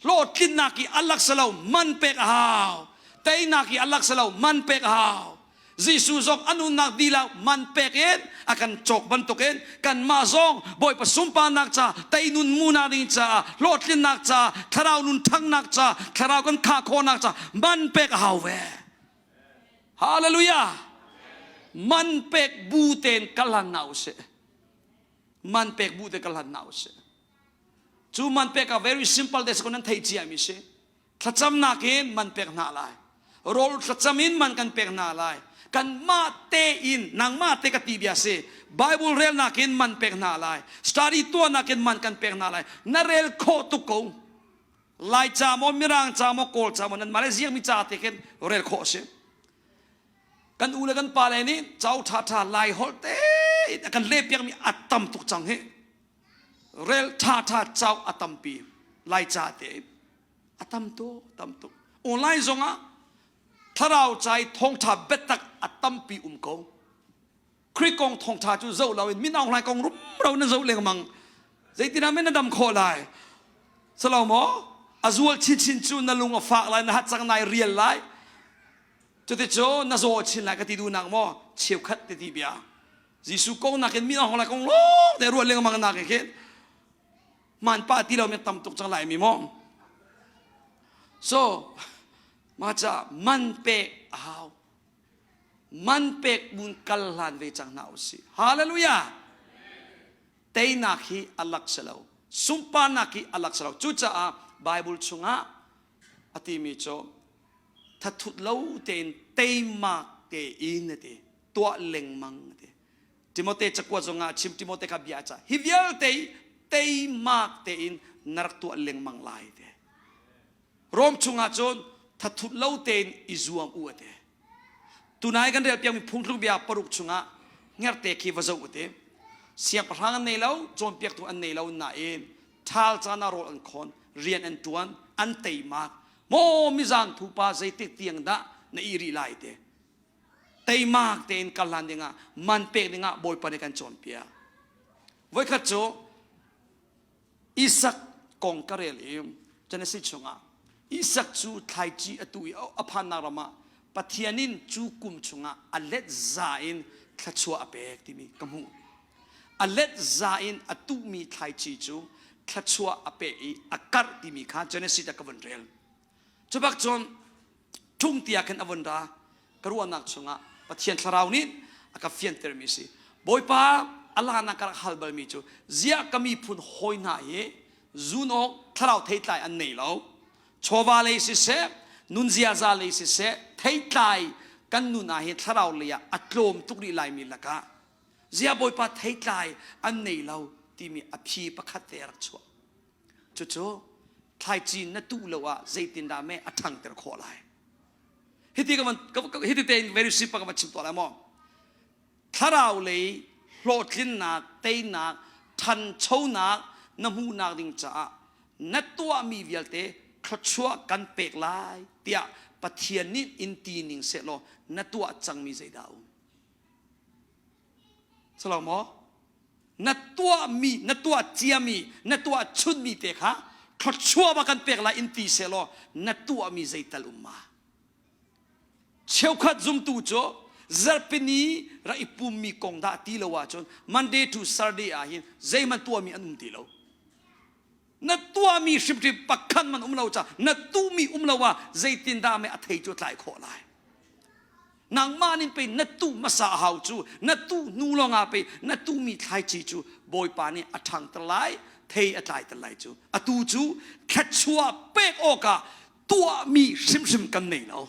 lo kin na ki alak salau man pek hao tay na ki alak salau man pek hao Jisu zok anu nak dila man peken akan chok bantuken kan ma zong boy pasumpa nak cha tay nun muna ring cha lot lin nak cha tharau nun thang nak cha tharau kan kha kho nak cha man pek hao ve hallelujah man pek buten kalan nau se man pek buten kalan nau se chu man pek a very simple des konan thai chi ami se thacham na ken man pek na lai rol thachamin man kan pek na lai kan ma te in nang ma te ka ti bia se bible rel na ken man pek na lai study to na ken man kan pek na lai na rel kho tu ko lai cha mo mirang cha mo kol cha mo nan malaysia mi cha te ken rel kho se kan ule kan pale ni chau tha tha lai holte kan le piak mi atam tuk chang he rel tha tha chau atam pi lai cha te atam to online zonga tharau chai thong tha betak atam pi ko kri kong thong tha chu zo lawin min ong lai kong rum ro na zo leng mang zaitina men na dam kho lai salomo azul chin chu na lung fa lai na hat chang nai real lai cho te cho na zo chin lai ka ti du nak mo chiu khat te ti bia jisu kong na ken min ong lai kong lo de ro leng mang na ke man pa ti lo me tam tuk chang lai mi mo soมาจากมันเป็กเอามันเป็กบุญกัลลันเวจังนาอุสิฮาเลลูยาเตยนักฮีอัลลักษลาวสุมปานักฮีอัลลักษลาวจุจ้าไบเบิลชุงะอธิมิโจทัดทุลาวเตนเตยมากเตอินเตตัวเล็งมังเตทิโมเตจักวจงะชิมทิโมเตขับยาจ้าฮิวิลเตยมากเตอินนักตัวเล็งมังไลเตรวมชุงะจนถ้าทุเล่าเตนอิจวมอวดตุนายกันเรียบยังมีพุ่งทุกแบบปรุกชงะเงียบเตะคีวะจวดเสียงประทังอันในเล่าจนเปียกตัวอันในเล่าหน้าเองทัลจานารออันคนเรียนอันตวนอันเตยมากโมมิจานทุปาใจเตเตียงดะในอิริไลเตเตยมากเตนกัลลันเดงะมันเปกเดงะบอยปานกันจนเปียไว้ขัดโจอิสักกองกระเรลิมจะในสิชงะอิสักจูไทจีอตุยอภันนารมาปะเทียนินจูกุมชงะอเลตซาอินขชัวอเปกที่มีกำหูอเลตซาอินอตุมีไทจีจูขชัวอเปอีอากัดที่มีข้าเจเนสิตะกวันเรลจุบักจนทุ่งเตียกันอวันดากระวนักชงะปะเทียนทราวนินอากับเฟียนเตอร์มิสิบอยป้าอัลลานักการฮัลบลมิจูเจียกมีพุนหอยนาเยจูนอกทราวเทตไลอันนี้แล้วชวาเลสิเซนุนเซียซาเลสิเซเทยไตกันนุนอาเหตุเราเลียอัตโลมทุกรีไลมิลละกะเสียบอยปะเทยไตอันนี้เราที่มีอภิปคัตเตรักชัวจู่ๆไทยจีนนั่นตู้เลวะใจตินดาเมอทังเตระขอไลฮิติกันฮิติเตนเวริสิปะกันมาชิมตัวอะไรมั้งถ้าเราเลยโหลดขึ้นนักเตยนักทันโชนักน้ำหูนักดิ่งจ้านัดตัวมีเวลเตขชัวกันเปกลายเตียปะเทียนนิดอินตีนิงเสร็จแล้วนัตัวจังมีใจดาวสลามอนัตัวมีนัตัวเจียมีนัตัวชุดมีเตค่ะขชัวมากันเปกลายอินตีเสร็จแล้วนัตัวมีใจตลุมมาเชี่ยวขัดจุมตูโจจับเป็นนี้ระอิปุมมีกองดาตีละว่าจน Monday to Saturday อาหินใจมันตัวมีอันนุ่มตีแล้วนัดตัวมีสิบที่ปักขันมันเราจ้ะนัดตัวมีเราว่าใจตินดาไม่อัฐิจุดไหลขอไหลนางมานินไปนัดตัวมาสาหาวจูนัดตัวนูลงอาไปนัดตัวมีไหลจีจูบอยปานี่อัฐังตะไหลเทยอัฐไหลตะไหลจูอัตูจูแค่ชัวเป๊กโอกา ตัวมีซิมกันนี่แล้ว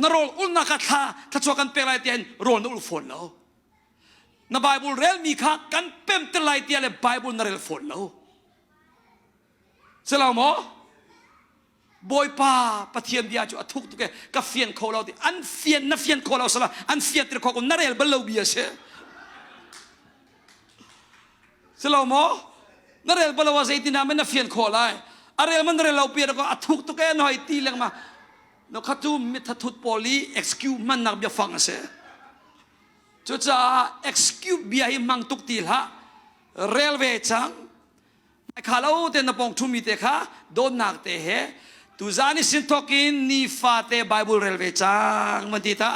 นรกอุลนักท่าถ้าชวกันเป็นไรเตียนโรนอุลฝนแล้วนไบเบิลเรลมีค่ากันเป็นแต่ไรเตียนเลยไบเบิลนเรลฝนแล้วเสร็จแล้วมั้งบอยป้าปะเทียนเดียจุทุกแกกับเฟียนเขาเราที่อันเฟียนน่ะเฟียนเขาเราสละอันเฟียนที่เขาคนนเรลบัลลูเบียเช่เสร็จแล้วมั้งนเรลบัลลูว่าใจที่น่ามันน่ะเฟียนเขาเลยอะไรมันนเรลเราเปียก็ทุกแกหน่อยตีเลี้ยงมาเราขัดจูมิทัทุดพอลี excuse มันนักเบียฟังเสียจุดจะ excuse เบียให้มังตุกตีละเรลเวจังไอ้ข้าเราเต็นนปองทุ่มมิเตค่ะโดนนักเตะเหตุจานิสินทอกินนีฟาเตไบเบิลเรลเวจังมันดีตา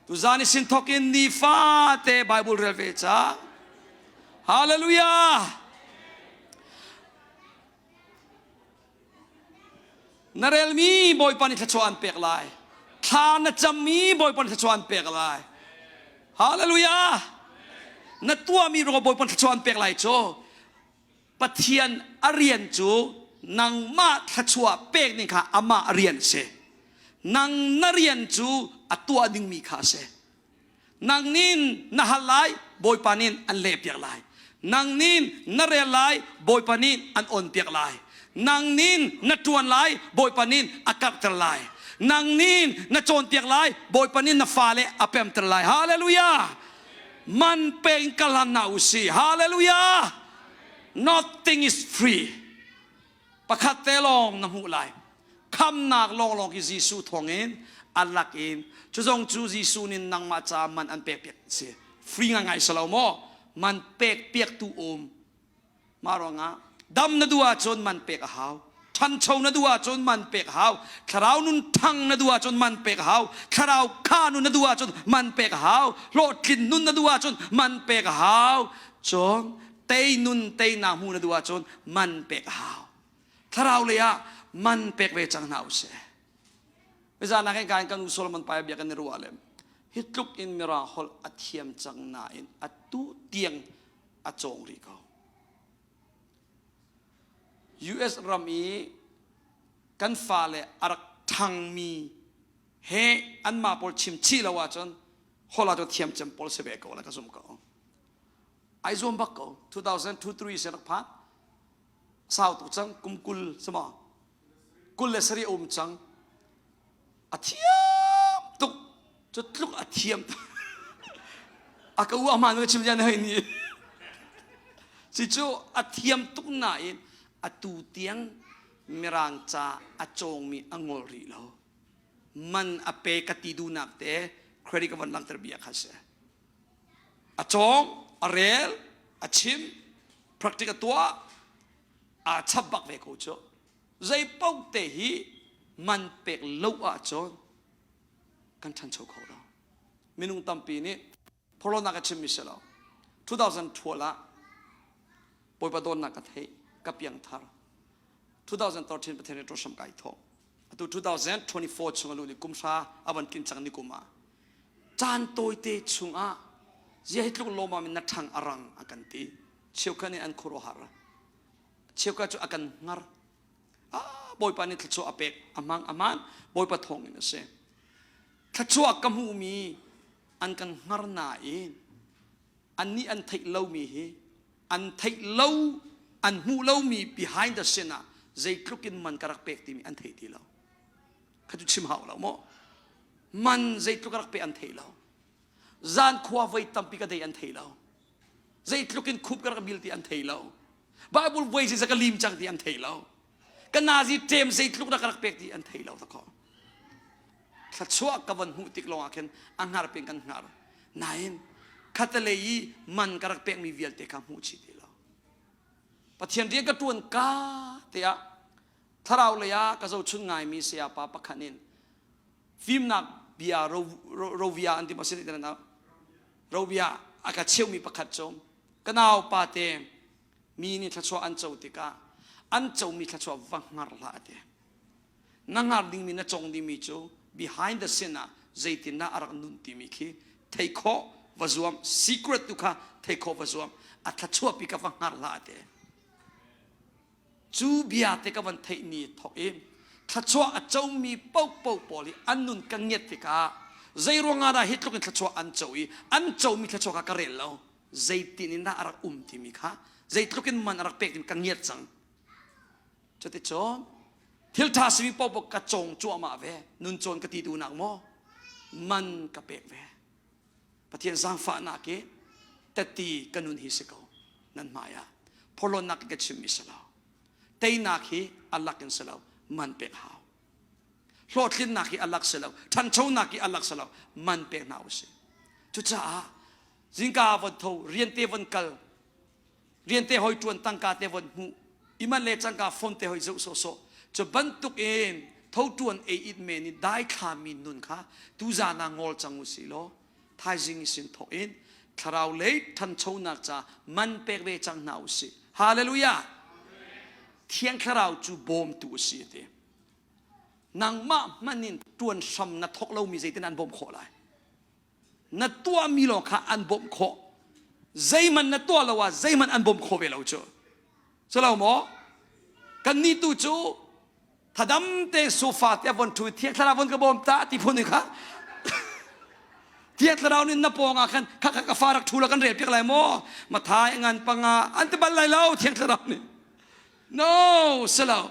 ตุจานิสินทอกินนีฟาเตไบเบิลเรลเวจังฮาเลลูยานาเรลมีบอยปานิทชวนเปกลายทานจำมีบอยปานิทชวนเปกลายฮาเลลูยานัตัวมีรบบอยปานิทชวนเปกลายโจปะเทียนอเรียนจูนังมาทชวเปกนี่ค่ะอามาอเรียนเสนังนเรียนจูอตัวดึงมีค่าเสนังนินนาฮัลไลบอยปานินอันเล็บเปียกลายนังนินนเรลไลบอยปานินอันอ่อนเปียกลายนางนินนัจวนไลบอยปานินอากักตรไลนางนินนัจวนเตียกไลบอยปานินนัฟาเลอเปมตรไลฮาเลลูยามันเป็นกัลนาอุสีฮาเลลูยา nothing is free ประคัตเตลองน้ำหูไลคำนักลองกิจิสูทองเงินอัลลักเองจุดจงจูจิสูนินนังมาจามันอันเปียกเสียฟรีง่ายๆสลาวโมมันเปียกตูอมมารองะดำนดัวจนมันเปกหาวทันชงนดัวจนมันเปกหาวขราวนุนทังนดัวจนมันเปกหาวขราวข้านุนดัวจนมันเปกหาวโลดกินนุนนดัวจนมันเปกหาวจนเตยนุนเตยนาหูนดัวจนมันเปกหาวขราวเลยอะมันเปกเวจังหนาวเสเวลานักการกันอุศลมันไปเบียกันในรัวเลยฮิตลุกอินมิราฮอลอัตเทียมจังนาอินอัตตุเตียงอัจงริกาUS รามีกันฟ้าเลอารักทังมีเฮอันมาพอชิมชีลาวาจนฮอลาตัวเทียมจำพอลเสเบกอแล้วก็สมก็ไอซอมบักก็2002-3เสร็จพัดสาวตุจังกุมกุลสมอกุลเลสรีอุมจังอาเทียมตุกจุดลุกอาเทียมอากูอามันก็ชิมยันให้นี่สิจูอาเทียมตุกไหนอตูเตียงมีรังจ้าอจงมีอังอรีแล้วมันอเปกติดูนักเตะเครดิตกับวันลังตระเบียขัดเสอจงอเรลอชิม practice ตัวอาชับบักเวกุโจใจป้องเตหีมันเปกเล่าอาจงกันทันโชเขาเรามินุงตั้มปีนี้พอเรานักชิมมิเชล2012ละปอยประโดนนักเทกับยังทาร์2013ประเทศนี้ตัวสมไก่ทองตัว2024ช่วงลุลิกุมชาอวันกินจังนิกุมาจานโตยเตช่วงอ่ะเจ้าทุกโลมามินนัทางอรังอากันตีเชี่ยวกันในอันโคโรฮาร์เชี่ยวกันจุอากันงาร์บอยปานิทัชโชอเปกอามันบอยปะทองนี่นะเซ่ทัชโชอกำหูมีอันกันงาร์นาอินอันนี้อันไทยเล่ามีอันไทยเล่าอันหูเล่ามี behind the scene ใจคลุกินมันกระเปกที่มีอันเทตีเราเขาจะชิมหาวเราโมมันใจคลุกระเปกอันเทเราจานขวาไว้ตั้มปีกระเดยอันเทเราใจคลุกินคุบกระบิลที่อันเทเราบาบุลไว้สิสักลิมจังที่อันเทเรากันนาซีเจมใจคลุกระเปกที่อันเทเราตะกอนขัดชัวกับวันหูติกลงอาเคนอังหารเป็นกันหารนายขัดเลยมันกระเปกมีเวียลเตคำหูชิตีปะเทียนเรียกกระตวนกาเตียถ้าเราเลยอะก็จะชุนง่ายมีเสียปะปะขันินฟิล์มนักเบียโรเวียอันที่มาเสด็จนะโรเวียอากาศเชี่ยวมีปะขัดจมก็น่าปาเตมีนี่ทัชวอันเจ้าติกาอันเจ้ามีทัชววังงาร์ลาเตนังงาร์ดิ้งมีนัจงดิ้งมีจู behind the scene ใจตินน่าอารักนุนติมีคีเทคโควะจวม secret ตุค่ะเทคโควะจวมอัตทัชวปีกับวังงาร์ลาเต จูเบียเตกวันเทนีทอกเองขชัวเจ้ามีเป้าปอลีอันนุนกังเงียติกาใจรวงอะไรฮิตลุกันขชัวอันเจ้ามีขชัวกะเรลแล้วใจตินินน่าอารักที่มีค่ะใจลุกันมันอารักเป็กกังเงียจังจะติดจอทิลทาสมีเป้าปกระจงจัวมาเวนุนโจนกติดูนักโมมันกะเป็กเวปะเทียนสังฟ้านักเกแต่ตีกันนุนฮิสิกานั่นหมายพอลนักเกชิมิสลาวเตยนักฮีอัลลักอินสลาวมันเป็กหาวโลดลินนักฮีอัลลักสลาวทันเช้านักฮีอัลลักสลาวมันเป็กนาวสิจุดจ้าจิงกาวันทูเรียนเตวันกัลเรียนเตหอยจวนตั้งกาเตวันหูอิมันเลจังกาฟอนเตหอยจุโซจะบรรทุกเองเท่าจวนเออิดเมนี่ได้ขามินนุนค่ะตูจานางอลจังอุสิโลท้ายจิงสินทอเองคราวเลทันเช้านักจ้ามันเป็กเวจังนาวสิฮาเลลูยาเที่ยงคราวจูบอมตัวสิเตนางมามันนินจวนซ้ำนัดทกเรามีใจเตนันบอมขอไรนัดตัวมีหลอกค่ะอันบอมขอใจมันนัดตัวเราว่าใจมันอันบอมขอเวลาจูสลาวหมอกันนี่ตูจูถ้าดำเตะโซฟาเตะบนทูเที่ยงคราวบนกระบอมตาที่พูดนี่ค่ะเที่ยงคราวนี่นับปองอ่ะกันข้ากฟ้ารักทูแล้วกันเรียบเพียงไรหมอมาทายงานปังอ่ะอันตบันไรเล่าเที่ยงคราวนี่no สลาว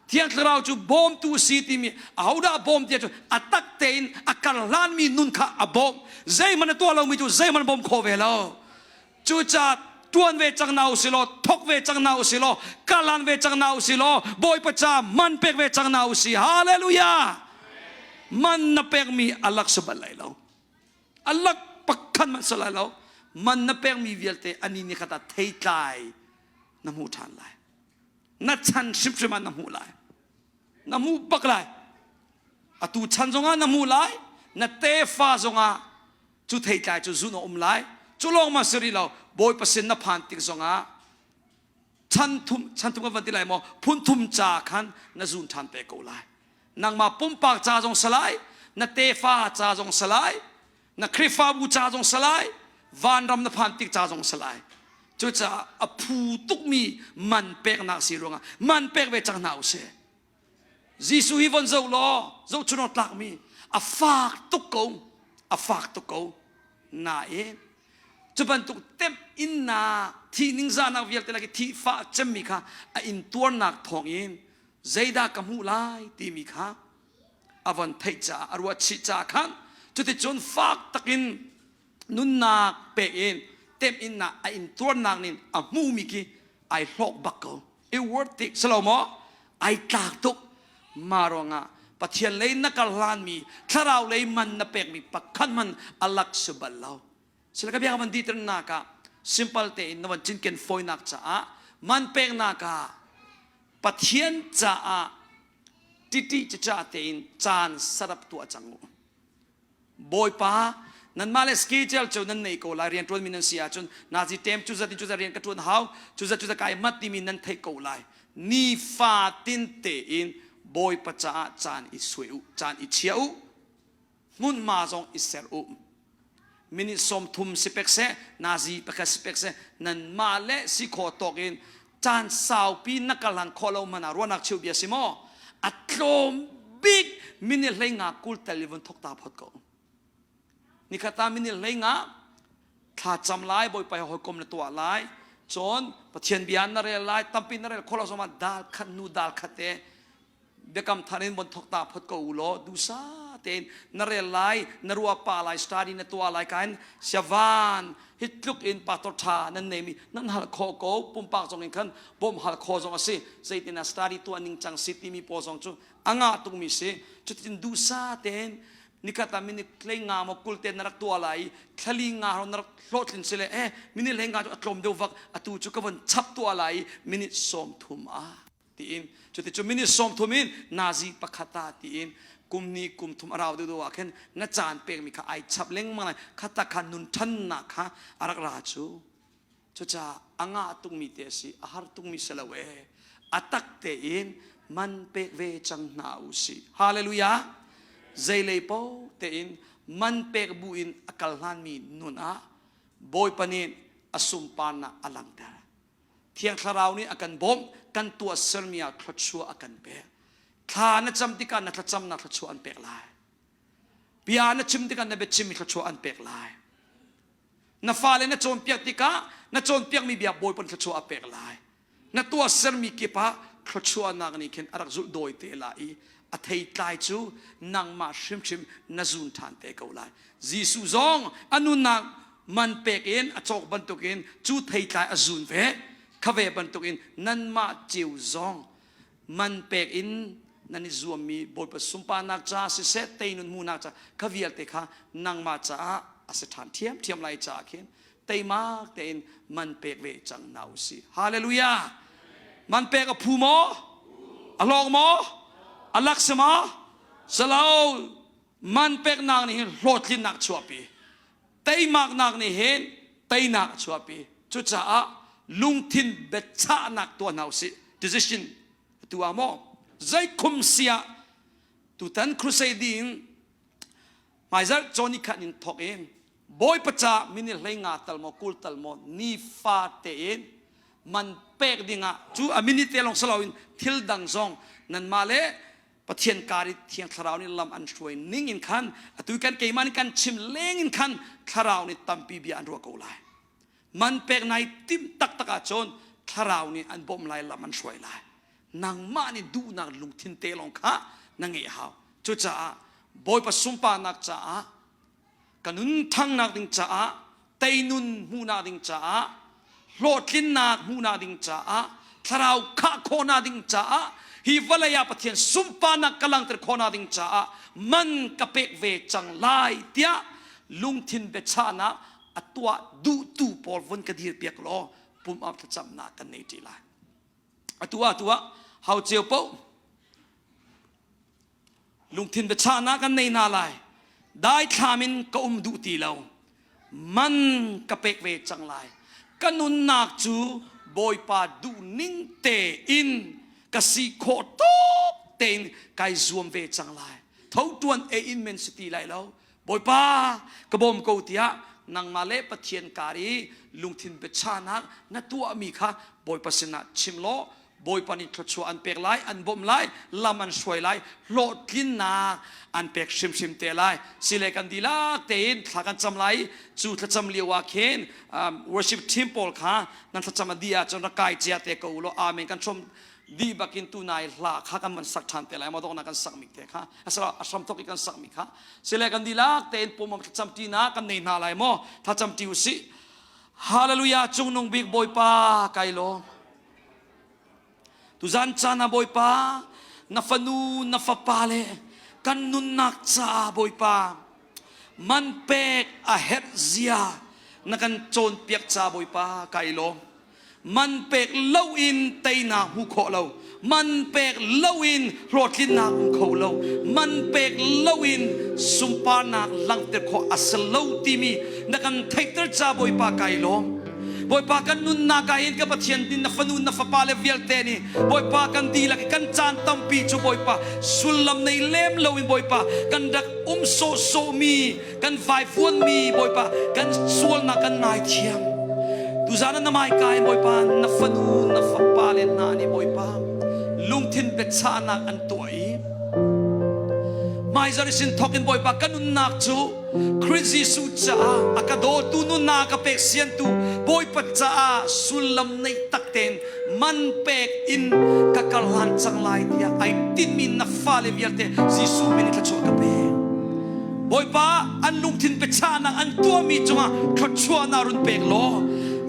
เที่ยงคราวจูบอมตูซีติมีเอาด่าบอมเดียจูอัตักเตนอักการลานมีนุนข้าอบอมใจมันตัวเรามีจูใจมันบอมโคเวลาจูจัดจวนเวจังนาอุสิโลทกเวจังนาอุสิโลกาลันเวจังนาอุสิโลบอยประจามันเป็กเวจังนาอุสิฮาเลลูยามันนับเป็กมีอัลลักสบัลไลเราอัลลักปักขันมันสลายเรามันนับเป็กมีเวลเตอันนี้นี่ขตาเทยใจน้ำหูทานไลนัดชันชิมชิมันน้ำหูไลน้ำหูปักไลอะตูชันจงอาน้ำหูไลนัดเตฟ้าจงอาจุเทยใจจุจุนอมไลจุลองมาสิริเราบอยประสิทธิ์นับผ่านติงสงอาชันทุมกันวันที่ไรมอพุ่นทุมจ่าขันนัจุนชันเปโกไลนางมาปุ่มปากจ่าจงสลายนัดเตฟ้าจ่าจงสลายนักคริฟ้าบูจ่าจงสลายวานรำนับผ่านติงจ่าจงสลายจุจ่าอภูตุกมีมันเป็กนักสิรงามันเป็กเวจังนาวเสจีสุฮิวันเจ้าล้อเจ้าชนตักมีอฝากตุกโกนาเอจุบันตุกเต็มอินนาที่นิงซานักวิลเตลักที่ฟ้าจำมีค่ะอินตัวนักทองเองใจดากมูไลที่มีค่ะอวันเทจ่าอรวชิจ่าขันจุดที่จนฝากตะกินนุนนักเปเองเต็มอินนาอินตัวนักนินอมูมิกีไอหลอกบักเกออีวอร์ติกสโลมอไอตากตุกมารองะปะเทียนเลยนักลานมีถ้าเราเลยมันนับเป็กมีปักขันมันอัลลักสบัลเราsila kabiya ka man dito naka simple te in naman chin ken foi nak cha man pek naka pathian cha titi cha te in chan sarap tu achangu boy pa nan male schedule chu nan nei ko la rian tron min sia chun nazi tem chu za rian ka tron how chu za kai mat ti min nan thei ko lai ni fa tin te in boy pa cha chan i sueu chan i chiau mun ma jong i ser uมินิสมทุมสิเปกเซนาซีเปกสิเปกเซนันมาเลสิโคตกินจานสาวปีนักลันโคลามันารวนักชิวเบียสิโมอัตโลมบิ๊กมินิเลงากุลเตลิวันทกตาพอดก็นี่ข้าตามินิเลงาถ้าจำไล่บ่อยไปหอยกลมในตัวไล่จนปะเทียนเบียนนั่นเองไล่ตั้มปีนั่นเองโคลาสมาดาลขันนูดาลขัดเตเด็กกำทานินบนทกตาพอดก็อุโลดูซาเตนนเรลไลนรัวปาไลสตาร์ดีนตัวไลกันเชวานฮิตลุกอินปาตชานั่นเนมีนั่นฮัลโคโกปุ่มปากจงอินขันบ่มฮัลโคจงอาศัยใจตินาสตาร์ดีตัวนิ่งจังสิติมีโพจงจูอ่างตุงมีสิจุดตินดูซาเตนนิกาตามินิเคลงามกุลเตนนรักตัวไลคลีงาฮนรักโลดลินเสเลมินิเลงาจุอัตลมเดวักอตูจุกวันชับตัวไลมินิสมทุมตีอินจุดที่จุมินิสมทุมินนาซีปะคตาตีอินกุมนี้กุมทุมเราดูว่าเช่นนัจจานเปกมีข้าไอชับเล้งมาเลยข้าตะขันนุนทันนักข้าอารักราชูจุจ้าอ่างตุงมีเตสิอาหารตุงมีเสลเวอัตักเตอินมันเปกเวจังนาอุสิฮาเลลูยาเจเลโปเตอินมันเปกบุอินอักลานมีนุนบอยปนินอสุมปานะอลังเดร เทียงคราวนี้อากันบ่มกันตัวเสรมียคลชัวอากันเปะคลานะจำที่กันนะคลจำนะคลชัวอันเปกลายปียานะชิมที่กันนะเบชิมคลชัวอันเปกลายนะฟ้าเลยนะโจนเปียกติกานะโจนเปียกมีเบียบอยปนคลชัวอันเปกลายนะตัวเสรมีกิปะคลชัวนักนี่เข็นอารักจุดโดยเตลายอัฐิตายจูนังมาชิมชิมนะจุนทานเตกเอาลายจีสุซองอนุนักมันเปกเอ็นอจอกบันตุกินจูไทยตายอจุนเวขเวบันตุกินนันมาจิวซองมันเปกอินนั่นนี่รวมมีบทประสุมปานักจ่าสิเสตเตนุนมูนักจ่าขวิลเตค่ะนังมาจ่าอาสถานเทียมไลจ่าเข็นเตยมากเตนมันเปกเวจังนาวสิฮาเลลูยามันเปกกับผู้หมออลองหมออลักษมาสลาวมันเปกนางนี่โหลดลินนักชัวปีเตยมากนางนี่เห็นเตยนักชัวปีจุดจ่าลุงทินเบ็ดชานักตัวนาวสิ decision ตัวหมอใจคุมเสียตุตันครูเซดินหมายจากจอนิคันินทอกเองบอยประจ่ามินิเลงาตัลโมกุลตัลโมนีฟาเตเองมันเปกดิงะจูอามินิเตลองสลาวินทิลดังซองนั่นมาเลปะเทียนการิเทียนคราวนี้ลำอันช่วยนิ่งอินคันตุยกันเกมันกันชิมเลงอินคันคราวนี้ตัมปีบีอันรัวกูไลมันเปกในติมตักตะกาจนคราวนี้อันบ่มไลลำอันช่วยไลนางมานี่ดูนางลุงทินเตลองค่ะนางเอ๋าจุจ้าบอยประสุมปานักจ้ากันนุนทั้งนักดิงจ้าเตยนุนมูนาดิงจ้าโลดลินนักมูนาดิงจ้าคราวข้าโคนาดิงจ้าฮิวลายาปะเทียนสุมปานักกำลังตะโคนาดิงจ้ามันกะเปกเวจังไลเตียลุงทินเบชานะอัตัวดูตูปอลวันกระดีเปียกล้อปุ่มอับจำนากันในจีไลอัตัวเฮาเจียวเป้าลุงทินเบชานากันในนาลายได้ทามินก็ดูตีเรามันกะเปกเวจังไลกันนุนนักจูบอยปาดูนิ่งเตอินกะสีโคตกเตนไกซวมเวจังไลเท่าตัวนอินเมนสตีไลเราบอยปากระบอมกูเตียนางมาเลปะเทียนการีลุงทินเบชานักนัตัวมีค่ะบอยปัสนาชิมโลบอยปานิทชัวอันเปกไลอันบ่มไลลามันช่วยไลโลดกินนาอันเปกชิมเตไลสิเลกันดีลาเตนถ้ากันจำไลจูถ้าจำเลียวว่าเคนworship temple ค่ะนั่นถ้าจำมาดีอาจจะกายเจียเตกูโลอาเมนกันชมดีบักินตูนายลาข้ากันมันสักทันเตไลมาต้องนักกันสักมิกเตค่ะอาสามทกิกันสักมิกค่ะสิเลกันดีลาเตนปุ่มมันจำตีนากันในนาไลโมถ้าจำติวสิฮาเลลูยาจงนงบิกบอยปาไกโลtu zan chana boy pa na fanu na fapale kan nun nak cha boy pa man pek a het zia na kan chon piak cha boy pa kailo man pek low in taina hu kho lo man pek low in rotlin na hu kho lo man pek low in sumpa na lang ter kho aslo timi na kan thaitar cha boy pa kailo boy pa kan nun nakain ka pathian din na fanun na fapale vialte ni boy pa kan dila kan chan tampi chu boy pa sulam nei lem lowin boy pa kan dak so mi kan vai fuan mi boy pa kan sual na kan nai thiam tu zana na mai kai boy pa na fanun na fapale na ni boy pa lung thin bet cha na an toi mai zari sin thokin boy pa kanun nak chu crazy su cha akado tu nu na ka pek sian tu boy pa cha sulam nei takten man pek in kakalan chang lai dia ai tin min na fale vialte jisu min ka chu ka pe boy pa an lung thin pe cha na an tua mi chunga khachua na run pek lo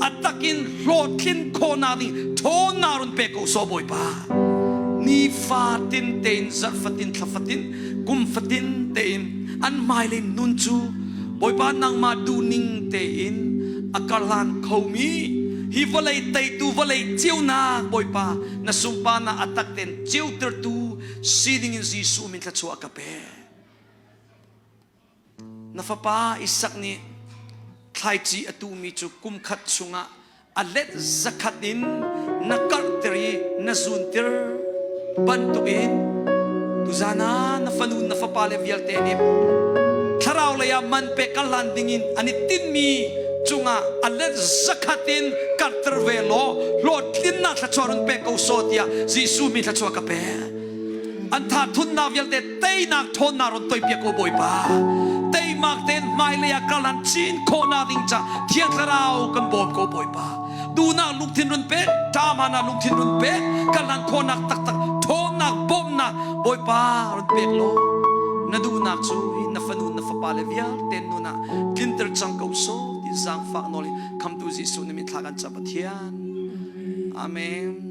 atakin rothin khona di thon na run pek ko so boy pa ni fatin ten zarfatin thafatin kum fatin ten an mailin nun chu boy pa nang ma du ning tein akalan khomi hi valai tai tu valai chiu na boy pa na sumpa na atak ten chiu ter tu siding in jisu min ka chu akape na fa pa isak ni khai chi atu mi chu kum khat chunga alet zakatin na karteri na zunter bantuin tu zana na fanun na fapale vialte ni tharau la ya man pe kalandingin ani tin mi chunga alet zakatin katervelo lot tinna thachorun pe ko sotia jisu mi thachwa ka pe antha thun na vial te tei nak thon na ron toi pe ko boi pa tei mak ten mai le akalan chin ko na ding cha thiang tharau kan bom ko boi pa du na luk thin run pe ta ma na luk thin run pe kalan ko nak tak tak thon nak bom na boi pa ron pe lo na du nak chu na fanun na fa pa le vial ten nu na kinter chang ko so zang fa noli kam tu jisu ni mi thagan cha pathian amen